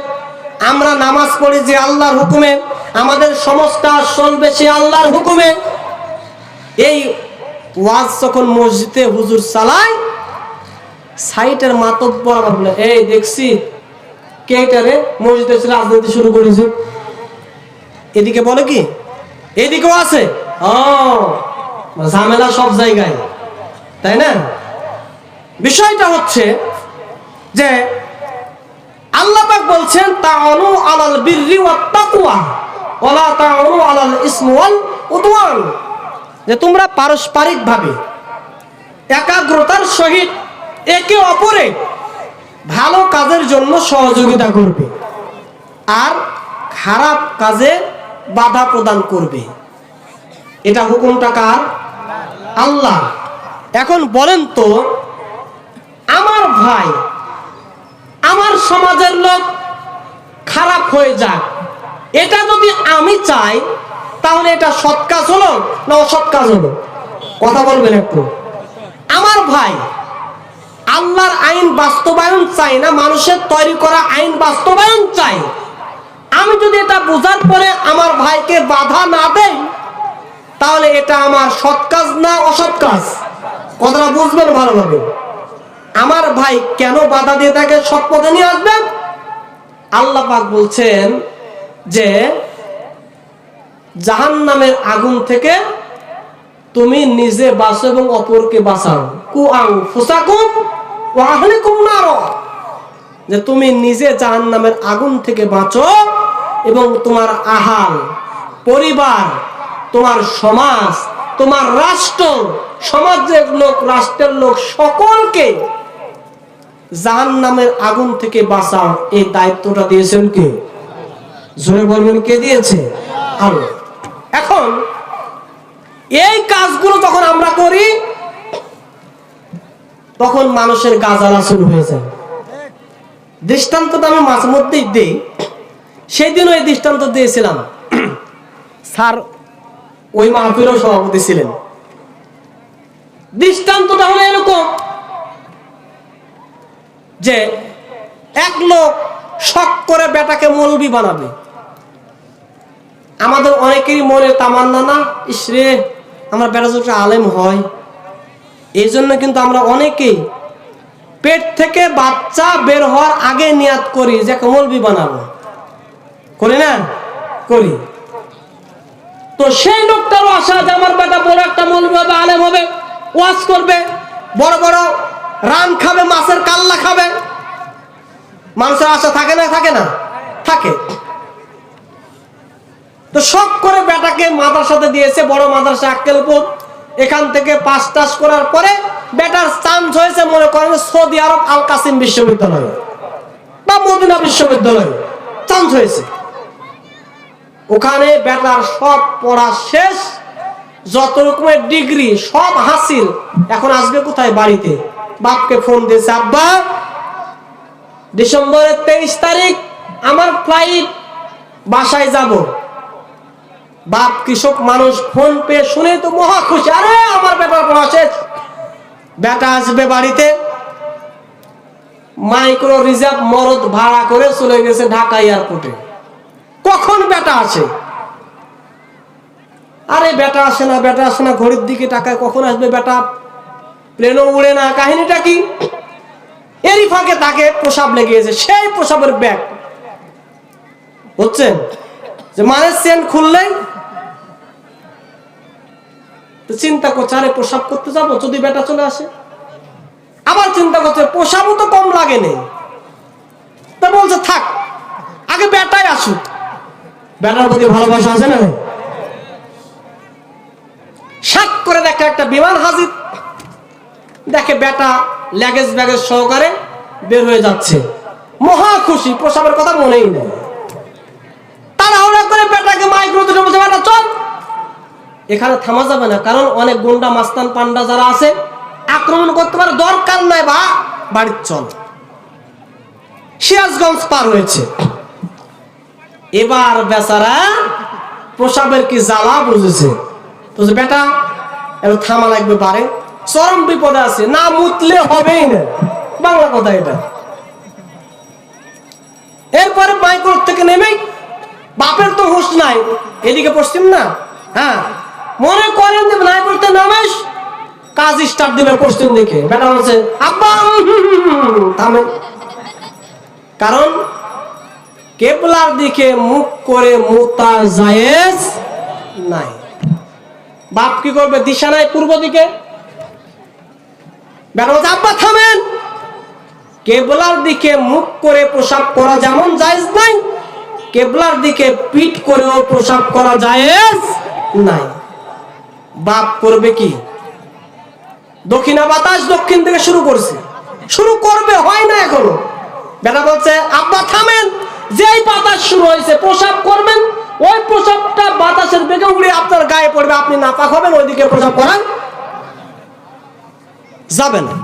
আমরা নামাজ পড়ি যে আল্লাহর হুকুমে, আমাদের সমস্ত চলবে সে আল্লাহর হুকুমে। এই ওয়াজ যখন মসজিদে হুজুর চালায়, সাইটের মাতব্বর আবার বলে, এই দেখছি কে এটারে মসজিদে রাজনীতি শুরু করেছে। এদিকে বলে কি, এদিকেও আছে, ও ঝামেলা সব জায়গায়, তাই না? বিষয়টা হচ্ছে যে আল্লাহ পাক বলছেন, তাআনু আলাল বিররি ওয়াত তাকওয়া ওয়ালা তাআনু আলাল ইসমি ওয়াল উদওয়ান, যে তোমরা পারস্পরিকভাবে একাগ্রতার সহিত একে অপরে ভালো কাজের জন্য সহযোগিতা করবে আর খারাপ কাজে বাধা প্রদান করবে। এটা হুকুমটা কার? আল্লাহ। এখন বলেন তো, আমার ভাই, আমার সমাজের লোক খারাপ হয়ে যাক, এটা যদি আমি চাই, তাহলে এটা সৎ কাজ হলো না অসৎ কাজ হলো? কথা বলবেন একটু। আমার ভাই আল্লাহর আইন বাস্তবায়ন চাই না, মানুষের তৈরি করা আইন বাস্তবায়ন চাই। আমি যদি এটা বোঝার পরে আমার ভাইকে বাধা না দেই, তাহলে এটা আমার সৎ কাজ না অসৎ কাজ? কথাটা বুঝবেন ভালোভাবে। আমার ভাই কেন বাধা দিয়ে তাকে সৎ পথে নিয়ে আসবেন? আল্লাহ পাক বলছেন যে জাহান্নামের আগুন থেকে তুমি নিজে বাঁচো এবং অপরকে বাঁচাও। কুআনফুসাকুম ওয়া আহলিকুম নার, যে তুমি নিজে জাহান্নামের আগুন থেকে বাঁচো এবং তোমার আহাল, পরিবার, তোমার সমাজ, তোমার রাষ্ট্র, সমাজের লোক, রাষ্ট্রের লোক সকলকে জাহান্নামের আগুন থেকে বাঁচাও। এই দায়িত্বটা দিয়েছেন কে? জোরে বলবেন, কে দিয়েছে? আল্লাহ। এখন এই কাজগুলো যখন আমরা করি, তখন মানুষের গাজালা শুরু হয়ে যায়। দৃষ্টান্তটা আমি মাঝে মধ্যেই দিই, সেই দিনও এই দৃষ্টান্ত দিয়েছিলাম। স্যার ওই মাহফিলেও সভাপতি ছিলেন। দৃষ্টান্তটা হলো এরকম যে এক লোক শখ করে বেটাকে মৌলবি বানাবে। আমাদের অনেকেরই মনের তামান্না না, ইসরে আমার বেটা যদি আলেম হয়। এই জন্য কিন্তু আমরা অনেকেই পেট থেকে বাচ্চা বের হওয়ার আগে নিয়াত করি যে মৌলবি বানাবো, করি না? করি। তো সেই লোকটারও আশা যে আমার বেটা বড় একটা মৌলবি হবে, আলেম হবে, ওয়াজ করবে, বড় বড় রান খাবে, মাছের কাল্লা খাবে। মানুষের আশা থাকে না? থাকে না? থাকে। তো শখ করে বেটাকে মাদ্রাসাতে দিয়েছে, বড় মাদ্রাসা আক্কেলপুর। এখান থেকে পাস টাস করার পরে বেটার চান্স হয়েছে, মনে করেন সৌদি আরব আল কাসিম বিশ্ববিদ্যালয় বা মদিনা বিশ্ববিদ্যালয় চান্স হয়েছে। ওখানে বেটার সব পড়া শেষ, যত রকমের ডিগ্রি সব হাসিল। এখন আসবে কোথায়? বাড়িতে। বাপকে ফোন দিয়েছে, আব্বা ডিসেম্বরের 23 তারিখ আমার ফ্লাইট, বাসায় যাব। বাপ কৃষক মানুষ, ফোন পেয়ে শুনে তো মহা খুশি, আরে আমার বেটার পড়া শেষ, বেটা আসবে বাড়িতে। মাইক্রো রিজার্ভ মরদ ভাড়া করে চলে গেছে ঢাকা এয়ারপোর্টে। কখন বেটা আসে? আরে বেটা আসে না, বেটা আসে না, ঘড়ির দিকে টাকায় কখন আসবে বেটা, প্লেনও উড়ে না। কাহিনীটা কি? এরই ফাঁকে তাকে প্রসাব লেগেছে, সেই প্রসাবের ব্যাগ হচ্ছে যে মানের চেন খুললেন, চিন্তা করছে আরে প্রসাব করতে যাবো, যদি বেটা চলে আসে। আবার চিন্তা করছে প্রসাবও তো কম লাগে নেই, তা বলছে থাক আগে বেটাই আসুক। বেটার প্রতি ভালোবাসা আছে না? সাত করে দেখে একটা বিমান হাজির, দেখে বেটা লাগেজ ব্যাগেজ সহকারে বের হয়ে যাচ্ছে, মহা খুশি, প্রসাবের কথা মনেই নেই। তাড়াহুড়া করে বেটাকে মাইক্রো দিতে বলছে, বেটা চল। এখানে থামা যাবে না, কারণ অনেক গুন্ডা মাস্তান পান্ডা যারা আছে আক্রমণ করতে পারে, দরকার নাই, বা বাড়ির চল। সিরাজগঞ্জ পার হয়েছে। এবার বেচারা প্রসাবের কি জ্বালা বুঝেছে, তো বেটা এবার থামা লাগবে, পারে চরম বিপদে আছে, না মুতলে হবেই না, বাংলা কথা এটা। এরপরে মাইক্রো থেকে নেমে বাপের তো হুঁশ নাই, এদিকে পশ্চিম না, হ্যাঁ মনে করেন যে নাই পড়তে নামেস কাজ স্টার্ট দিবে পশ্চিম দিকে, বেটা বলছে আব্বা থামে, কারণ কেবলার দিকে মুখ করে মুতা জায়েজ নাই। বাপ কি করবে, দিশা নাই পূর্ব দিকে, বেটা বলছে আব্বা থামেন, কেবলার দিকে মুখ করে প্রসাব করা যেমন জায়েজ নাই, কেবলার দিকে পিঠ করেও প্রসাব করা জায়েজ নাই। বাপ করবে কি, দক্ষিণা বাতাস দক্ষিণ থেকে শুরু করছে, শুরু করবে হয় না এখনো, বেটা বলছে আব্বা থামেন, যেই বাতাস শুরু হয়েছে প্রসাব করবেন, ওই প্রসাবটা বাতাসের বেগে উড়ে আপনার গায়ে পড়বে, আপনি নাপাক হবেন, ওইদিকে প্রসাব করা যাবে না।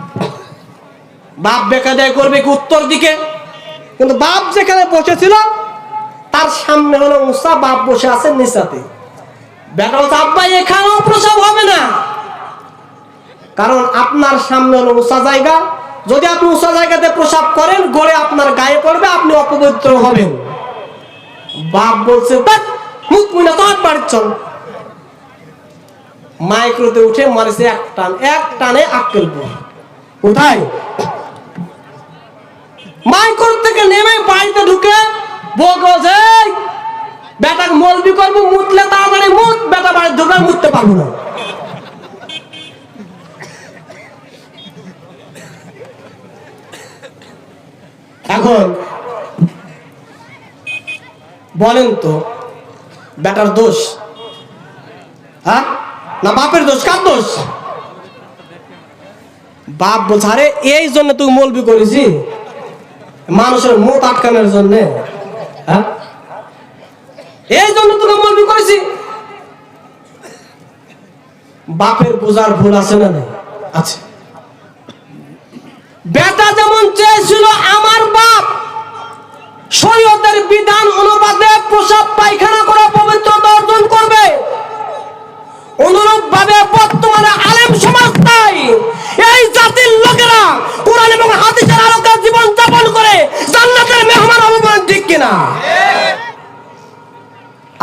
বাপ বেকায়দায় করবে কি উত্তর দিকে, কিন্তু বাপ যেখানে বসেছিল তার সামনে হলো উষা, বাপ বসে আছে নিচাতে। বেটা বলছে আব্বা এখানেও প্রসাব হবে না, কারণ আপনার সামনে হলো উষা জায়গা, যদি আপনি উষা জায়গাতে প্রসাব করেন গড়ে আপনার গায়ে পড়বে, আপনি অপবিত্র হবেন। বাপ বলছে মুখ মুইনা তো বাড়ির চল, মাইক্রোতে উঠে মারিছে এক টান, এক টানে আক্কেলপুর। কোথায়? মাইক্রো থেকে নেমে বাড়িতে ঢুকে বলছে বেটাকে মলবি করবো, মুতলে তাড়াতাড়ি মুত, বেটা বাড়ি ঢুকে মুততে পারবো না। এখন বলেন তো বেটার দোষ, হ্যাঁ না বাপের দোষ? কার দোষ? বাপ বলছে আরে এই জন্য তুই মলবি করেছি, মানুষের মুখ আটকানোর জন্য, হ্যাঁ এই জন্য তোকে মলবি করেছি। বাপের বোঝার ভুল আছে না? আছে। বেটা যেমন চেয়েছিল আমার বাপ শরীয়তের বিধান অনুপাতে প্রসাব পায়খানা করে পবিত্রতা অর্জন করবে, অনুরূপ ভাবে বর্তমানে আলেম সমাজ তাই এই জাতির লোকেরা কোরআন এবং হাদিসের আলোকে জীবন যাপন করে জান্নাতের মেহমান হবেন, ঠিক কিনা?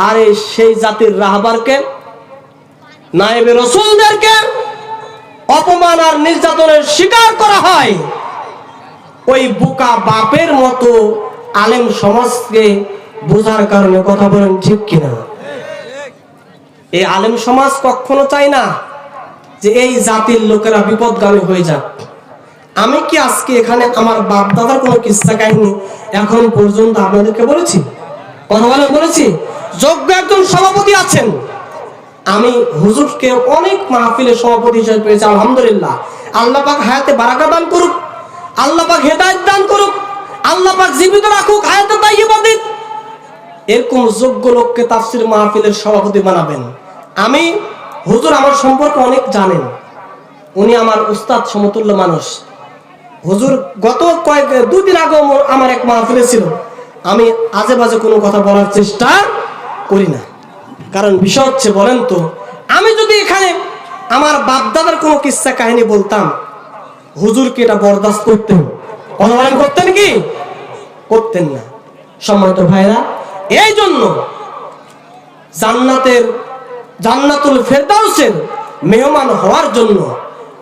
আরে সেই জাতির রাহবারকে, নায়েবে রাসূলদেরকে অপমান আর নির্যাতনের শিকার করা হয়, ওই বোকা বাপের মতো আলেম সমাজকে বোঝার কারণে, কথা বলেন ঠিক কিনা? এই আলেম সমাজ কখনো চায় না যে এই জাতির লোকেরা বিপদগামী হয়ে যাক। আমি কি আজকে এখানে আমার বাপ দাদার কোনো কিস্সা কাহিনী এখন পর্যন্ত আপনাদেরকে বলেছি? কথা বলে বলেছি? যোগ্য একজন সভাপতি আছেন, আমি হুজুরকে অনেক মাহফিলের সভাপতি হিসেবে পেয়েছি, আলহামদুলিল্লাহ। আল্লাহ পাক হায়াতে বারাকা দান করুক, আল্লাহ পাক হেদায়েত দান করুক, আল্লাহ পাক জীবিত রাখুক, হায়াতে তাইয়্যিবা দিক। এরকম যোগ্য লোককে তাফসীর মাহফিলের সভাপতি বানাবেন। আমি হুজুর আমার সম্পর্কে অনেক জানেন, উনি আমার উস্তাদ সমতুল্য মানুষ। হুজুর গত দুদিন আগে আমার এক মাহফিলে ছিল, আমি আজে বাজে কোনো কথা বলার চেষ্টা করি না, কারণ বিষয় হচ্ছে বলেন তো আমি যদি এখানে আমার বাপ দাদার কোনো কিস্সা কাহিনী বলতাম, হুজুরকে এটা বরদাস্ত করতেন? অনুমান করতেন কি? করতেন না। সম্মানিত ভাইরা, এই জন্য জান্নাতুল ফেরদাউসের মেহমান হওয়ার জন্য,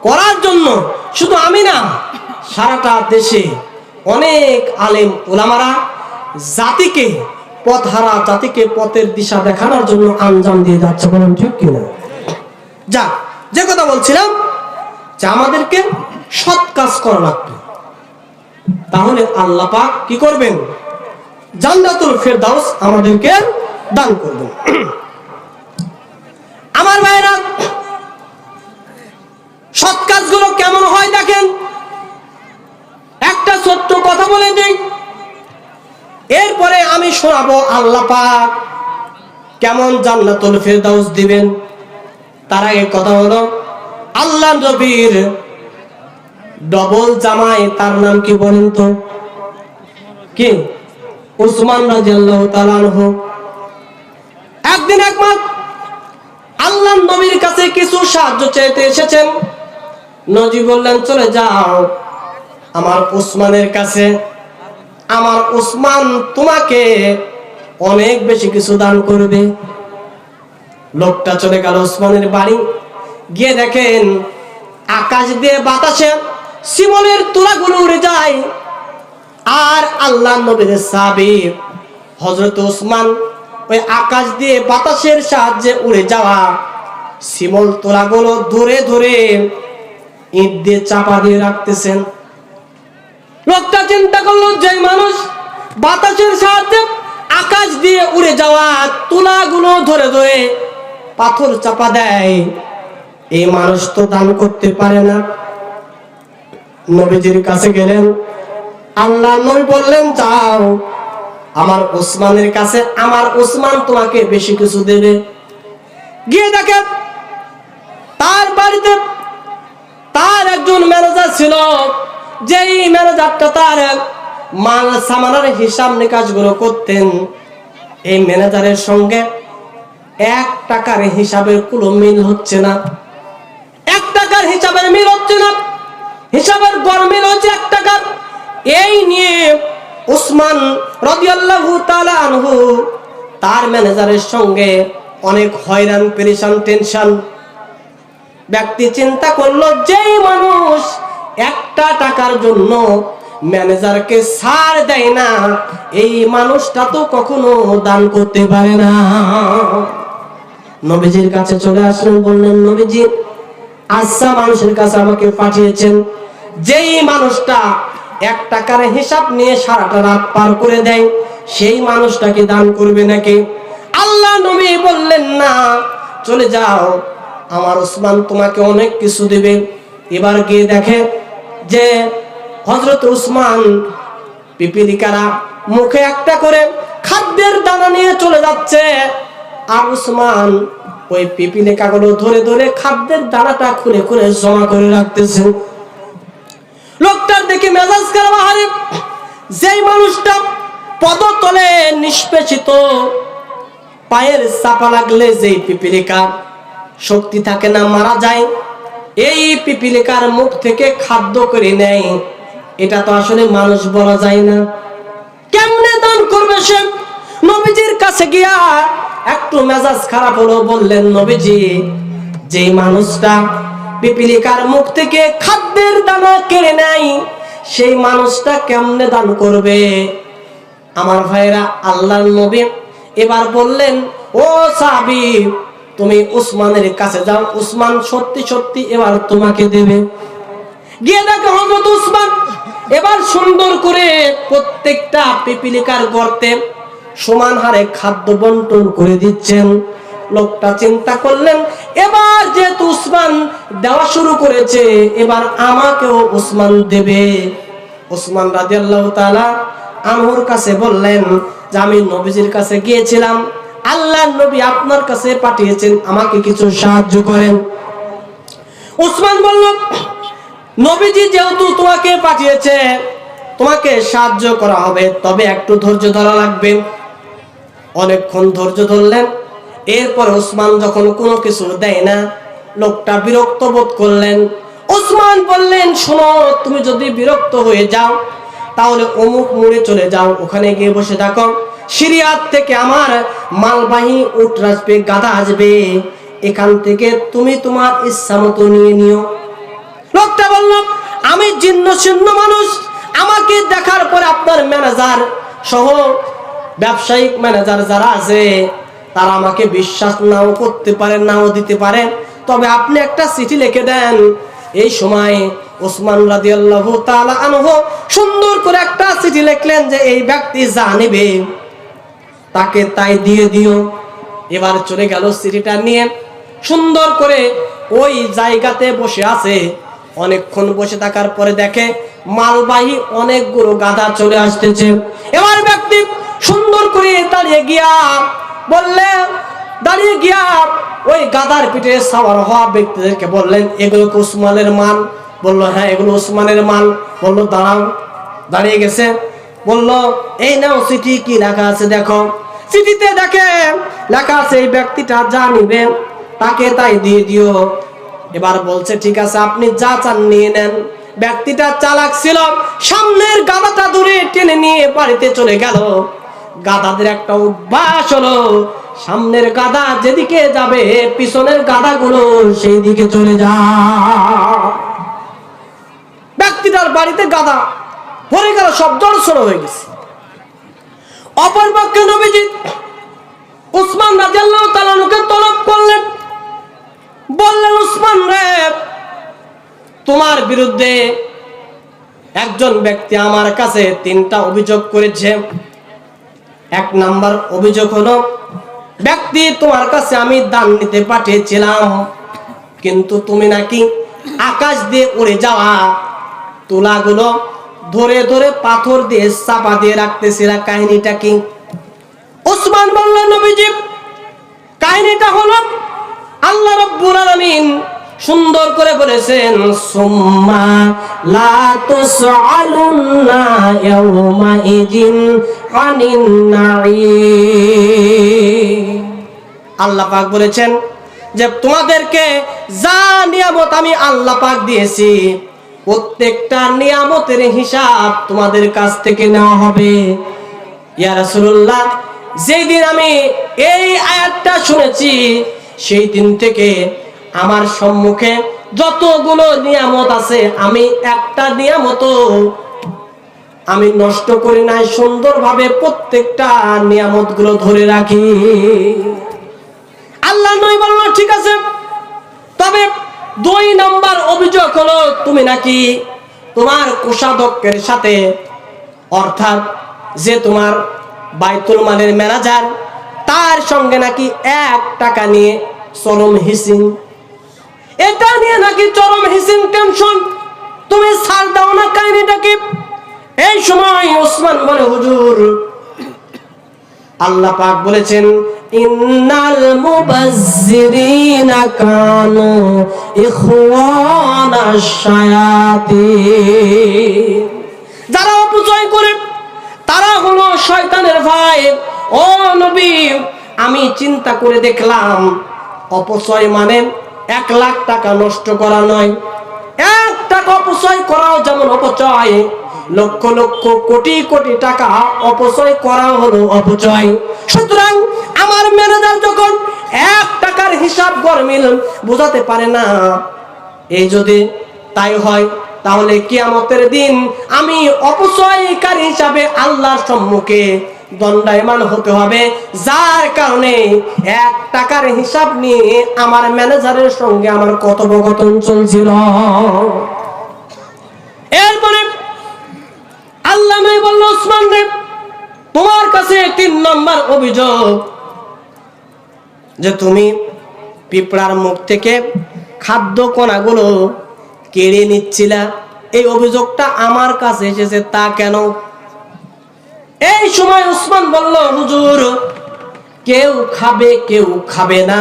করার জন্য শুধু আমি না, সারাটা দেশে অনেক আলেম ওলামারা জাতিকে, পথহারা জাতিকে পথের দিশা দেখানোর জন্য আঞ্জাম দিয়ে যাচ্ছে, বলেন ঠিক কিনা? যা যে কথা বলছিলাম যে আমাদেরকে সৎ কাজ করা লাগবে, তাহলে আল্লাহ পাক কি করবেন? জান্নাতুল ফেরদাউস আমাদেরকে দান করবেন। আমার ভাইরা, সৎ কাজগুলো কেমন হয় দেখেন, একটা ছোট্ট কথা বলে দিই, এরপরে আমি শোনাবো আল্লাহ পাক কেমন জান্নাতুল ফেরদাউস দিবেন। তার আগে কথা হলো আল্লাহ নবীর ডবল জামাই, তার নাম কি বলেন তো? কি? উসমান রাদিয়াল্লাহু তাআলা আনহু। একদিন একবার আল্লাহ নবীর কাছে কিছু সাহায্য চাইতে এসেছেন। নবী বললেন চলে যাও, আমার উসমানের কাছে, আমার উসমান তোমাকে অনেক বেশি কিছু দান করবে। লোকটা চলে গেল উসমানের বাড়ি, গিয়ে দেখেন আকাশ দিয়ে বাতাসে শিমলের তুলাগুলো উড়ে যায়। আর আল্লাহ নবীর সাহাবী হযরত উসমান ওই আকাশ দিয়ে বাতাসের সাহায্যে উড়ে যাওয়া শিমল তুলাগুলো ধরে ধরে ইট দিয়ে চাপা দিয়ে রাখতেছেন। লোকটা চিন্তা করলো, যে মানুষ বাতাসের সাহায্যে আকাশ দিয়ে উড়ে যাওয়া তুলাগুলো ধরে ধরে পাথর চাপা দেয়, এই মানুষ তো দান করতে পারে না। নবীজির কাছে গেলেন, আল্লাহ নবী বললেন, যাও আমার উসমানের কাছে, আমার উসমান তোমাকে বেশি কিছু দেবে। গিয়ে দেখে তার বাড়িতে তার একজন ম্যানেজার ছিল, যেই ম্যানেজারটা তার মাল সামানের হিসাব নিকাশগুলো করতেন। এই ম্যানেজারের সঙ্গে 1 টাকার হিসাবের কোনো মিল হচ্ছে না, 1 টাকার হিসাবের মিল হচ্ছে না, হিসাবের গরমিল হচ্ছে 1 টাকার। এই নিয়ে উসমান রাদিয়াল্লাহু তাআলা আনহু তার ম্যানেজারের সঙ্গে অনেক হয়রান পেরেশান টেনশন। ব্যক্তি চিন্তা করলো, যেই মানুষ 1 টাকার জন্য ম্যানেজারকে ছাড় দেয় না, এই মানুষটা তো কখনো দান করতে পারে না। নবীজির কাছে চলে আসলেন, বললেন, নবীজি আচ্ছা মানুষের কাছে আমাকে পাঠিয়েছেন, যেই মানুষটা 1 টাকার হিসাব নিয়ে সারাটা রাত পার করে দেয়, সেই মানুষটাকে দান করবে নাকি? আল্লাহ নবী বললেন, না, চলে যাও, আমার উসমান তোমাকে অনেক কিছু দেবে। এবার গিয়ে দেখে যে হযরত উসমান পিপিলিকারা মুখে একটা করে খাদ্যের দানা নিয়ে চলে যাচ্ছে, আর উসমান ওই পিপিলিকাগুলো ধরে ধরে খাদ্যের দানাটা খুলে খুলে জমা করে রাখতেছেন। লোকটার দেখে মেজাজ খারাপ। আরে যেই মানুষটা পদতলে নিষ্পেষিত, পায়ের চাপা লাগলে যেই পিপিলিকা শক্তি থাকে না, মারা যায়, এই পিপিলিকার মুখ থেকে খাদ্য করে নেয়, এটা তো আসলে মানুষ বলা যায় না। কেমনে দান করবে সে? নবীজির কাছে গিয়া একটু মেজাজ খারাপ হলো, বললেন, নবীজি যেই মানুষটা পিপিলিকার মুখ থেকে খাদ্যের দানা কেড়ে নেয়, সেই মানুষটা কেমনে দান করবে? আমার ভাইরা, আল্লাহর নবী এবার বললেন, ও সাহাবী, তুমি উসমানের কাছে যাও, উসমান সত্যি সত্যি এবার তোমাকে দেবে। গিয়ে দেখো হযরত উসমান এবার সুন্দর করে প্রত্যেকটা পিপিলিকার গর্তে সমান হারে খাদ্য বন্টন করে দিচ্ছেন। লোকটা চিন্তা করলেন, এবার যেহেতু উসমান দেওয়া শুরু করেছে, এবার আমাকেও উসমান দেবে। উসমান রাদিয়াল্লাহু তাআলা আনহুর কাছে বললেন যে, আমি নবীজির কাছে গিয়েছিলাম, আল্লাহর নবী আপনার কাছে পাঠিয়েছেন, আমাকে কিছু সাহায্য করেন। উসমান বলল, নবীজি যেহেতু তোমাকে পাঠিয়েছে, তোমাকে সাহায্য করা হবে, তবে একটু ধৈর্য ধরা লাগবে। অনেকক্ষণ ধৈর্য ধরলেন। এরপর উসমান যখন কোনো কিছু দেয় না, লোকটা বিরক্ত বোধ করলেন। উসমান বললেন, শোনো, তুমি যদি বিরক্ত হয়ে যাও তাহলে অমুক মোড়ে চলে যাও, ওখানে গিয়ে বসে থাকো, সিরিয়াত থেকে আমার মালবাহী উট আসবে, গাধা আসবে, এখান থেকে তুমি তোমার ইচ্ছা মতো নিয়ে নিও। লোকটা বলল, আমি জীর্ণ শীর্ণ মানুষ, আমাকে দেখার পরে আপনার ম্যানেজার সহ ব্যবসায়িক ম্যানেজার যারা আছে তারা আমাকে বিশ্বাস নাও করতে পারে, নাও দিতে পারে, তবে আপনি একটা চিঠি লিখে দেন। এই সময় উসমান রাদিয়াল্লাহু তাআলা আনহু সুন্দর করে একটা চিঠি লিখলেন যে, এই ব্যক্তি যা নেবে তাকে তাই দিয়ে দিও। এবার চলে গেল চিঠিটা নিয়ে, সুন্দর করে ওই জায়গাতে বসে আছে। অনেকক্ষণ বসে থাকার পরে দেখে মালবাহী অনেকগুলো গাধা চলে আসতেছে। এবার ব্যক্তি সুন্দর করে দাঁড়িয়ে গিয়া ওই গাধার পিঠে সওয়ার হওয়া ব্যক্তিদেরকে বললেন, এগুলো কি উসমানের মাল? বললো, হ্যাঁ, এগুলো উসমানের মাল। বললো, দাঁড়াও। দাঁড়িয়ে গেছে, বললো, এই নাও চিঠি, কি লেখা আছে দেখো। চিঠিতে দেখে লেখা আছে, এই ব্যক্তিটা যা নিবে তাকে তাই দিয়ে দিও। এবার বলছে, ঠিক আছে, আপনি যা চান নিয়ে নেন। ব্যক্তিটা চালাক ছিল, সামনের গাধাটা দূরে টেনে নিয়ে বাড়িতে চলে গেল। গাধাদের একটা অভ্যাস হলো, সামনের গাধা যেদিকে যাবে পিছনের গাধাগুলো সেই দিকে চলে যায়। ব্যক্তিটার বাড়িতে গাধা পড়ে গেল, সব জড়সড় হয়ে গেছে। অপরপক্ষে নবীজি উসমান রাদিয়াল্লাহু তাআলা আনহুকে তলব করলেন, বললেন, উসমান রে, তোমার বিরুদ্ধে একজন ব্যক্তি আমার কাছে 3টা অভিযোগ করেছে। 1 নাম্বার অভিযোগ হলো, ব্যক্তি তোমার কাছে আমি দান নিতে পাঠিয়েছিলাম, কিন্তু তুমি নাকি আকাশ দিয়ে উড়ে যাওয়া তুলাগুলো ধরে ধরে পাথর দিয়ে চাপা দিয়ে রাখতেছিলা, কাহিনীটা কি? উসমান বললেন, নবীজি, কাহিনীটা হলো আল্লাহ রাব্বুল আলামিন সুন্দর করে বলেছেন, সুম্মা লা তুসআলুনা ইয়াওমা ইযিন আনিন নাঈম। আল্লাহ পাক বলেছেন যে তোমাদেরকে যা নিয়ামত আমি আল্লাহ পাক দিয়েছি, প্রত্যেকটা নিয়ামতের হিসাব তোমাদের কাছ থেকে নেওয়া হবে। ইয়া রাসূলুল্লাহ, যেই দিন আমি এই আয়াতটা শুনেছি সেই দিন থেকে আমার সম্মুখে যতগুলো নিয়ামত আছে, আমি একটা নিয়ামতও আমি নষ্ট করি নাই, সুন্দরভাবে প্রত্যেকটা নিয়ামত গুলো ধরে রাখি। আল্লাহ নবী বলল, ঠিক আছে, তবে 2 নাম্বার অভিযোগ হলো, তুমি নাকি তোমার কোষাধ্যক্ষের সাথে, অর্থাৎ যে তোমার বাইতুল মালের ম্যানেজার, তার সঙ্গে নাকি 1 টাকা নিয়ে চরম হিসিং, এটা নিয়ে নাকি চরম হিসিং, টেনশন, তুমি ছাড় দাও না, কাহিনীটা কি? এই সময় ওসমান বলে, হুজুর, আল্লাহ পাক বলেছেন, ইন্নাল মুবাজ্জিরিনা কানু ইখওয়ানাশ শায়াতিন, যারা অপচয় করে তারা হলো শয়তানের ভাই। ও নবী, আমি চিন্তা করে দেখলাম, অপচয় মানে 1 লাখ টাকা নষ্ট করা নয়, 1 টাকা অপচয় করাও যেমন অপচয়, লক্ষ লক্ষ কোটি কোটি টাকা অপচয় করা হলো অপচয়। সুতরাং আমার ম্যানেজার যখন 1 টাকার হিসাব গরমিল বোঝাতে পারে না, এই যদি তাই হয়, তাহলে কিয়ামতের দিন আমি অপচয়কারী হিসাবে আল্লাহর সম্মুখে দণ্ডায়মান হতে হবে, যার কারণে 1 টাকার হিসাব নিয়ে আমার ম্যানেজারের সঙ্গে আমার কথোপকথন চলছিল। এরপরে আল্লাহ নবী বলল, উসমান রে, তোমার কাছে 3 নম্বর অভিযোগ, যে তুমি পিঁপড়ার মুখ থেকে খাদ্য কণাগুলো কেড়ে নিচ্ছিলা, এই অভিযোগটা আমার কাছে এসেছে, তা কেন? এই সময় উসমান বলল, হুজুর, কেউ খাবে কেউ খাবে না,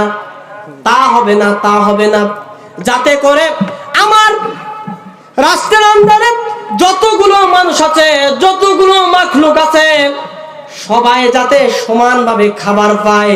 তা হবে না, তা হবে না, যাতে করে আমার রাষ্ট্রের আন্ডারে যতগুলো মানুষ আছে, যতগুলো মাখলুক আছে, সবাই যাতে সমানভাবে খাবার পায়,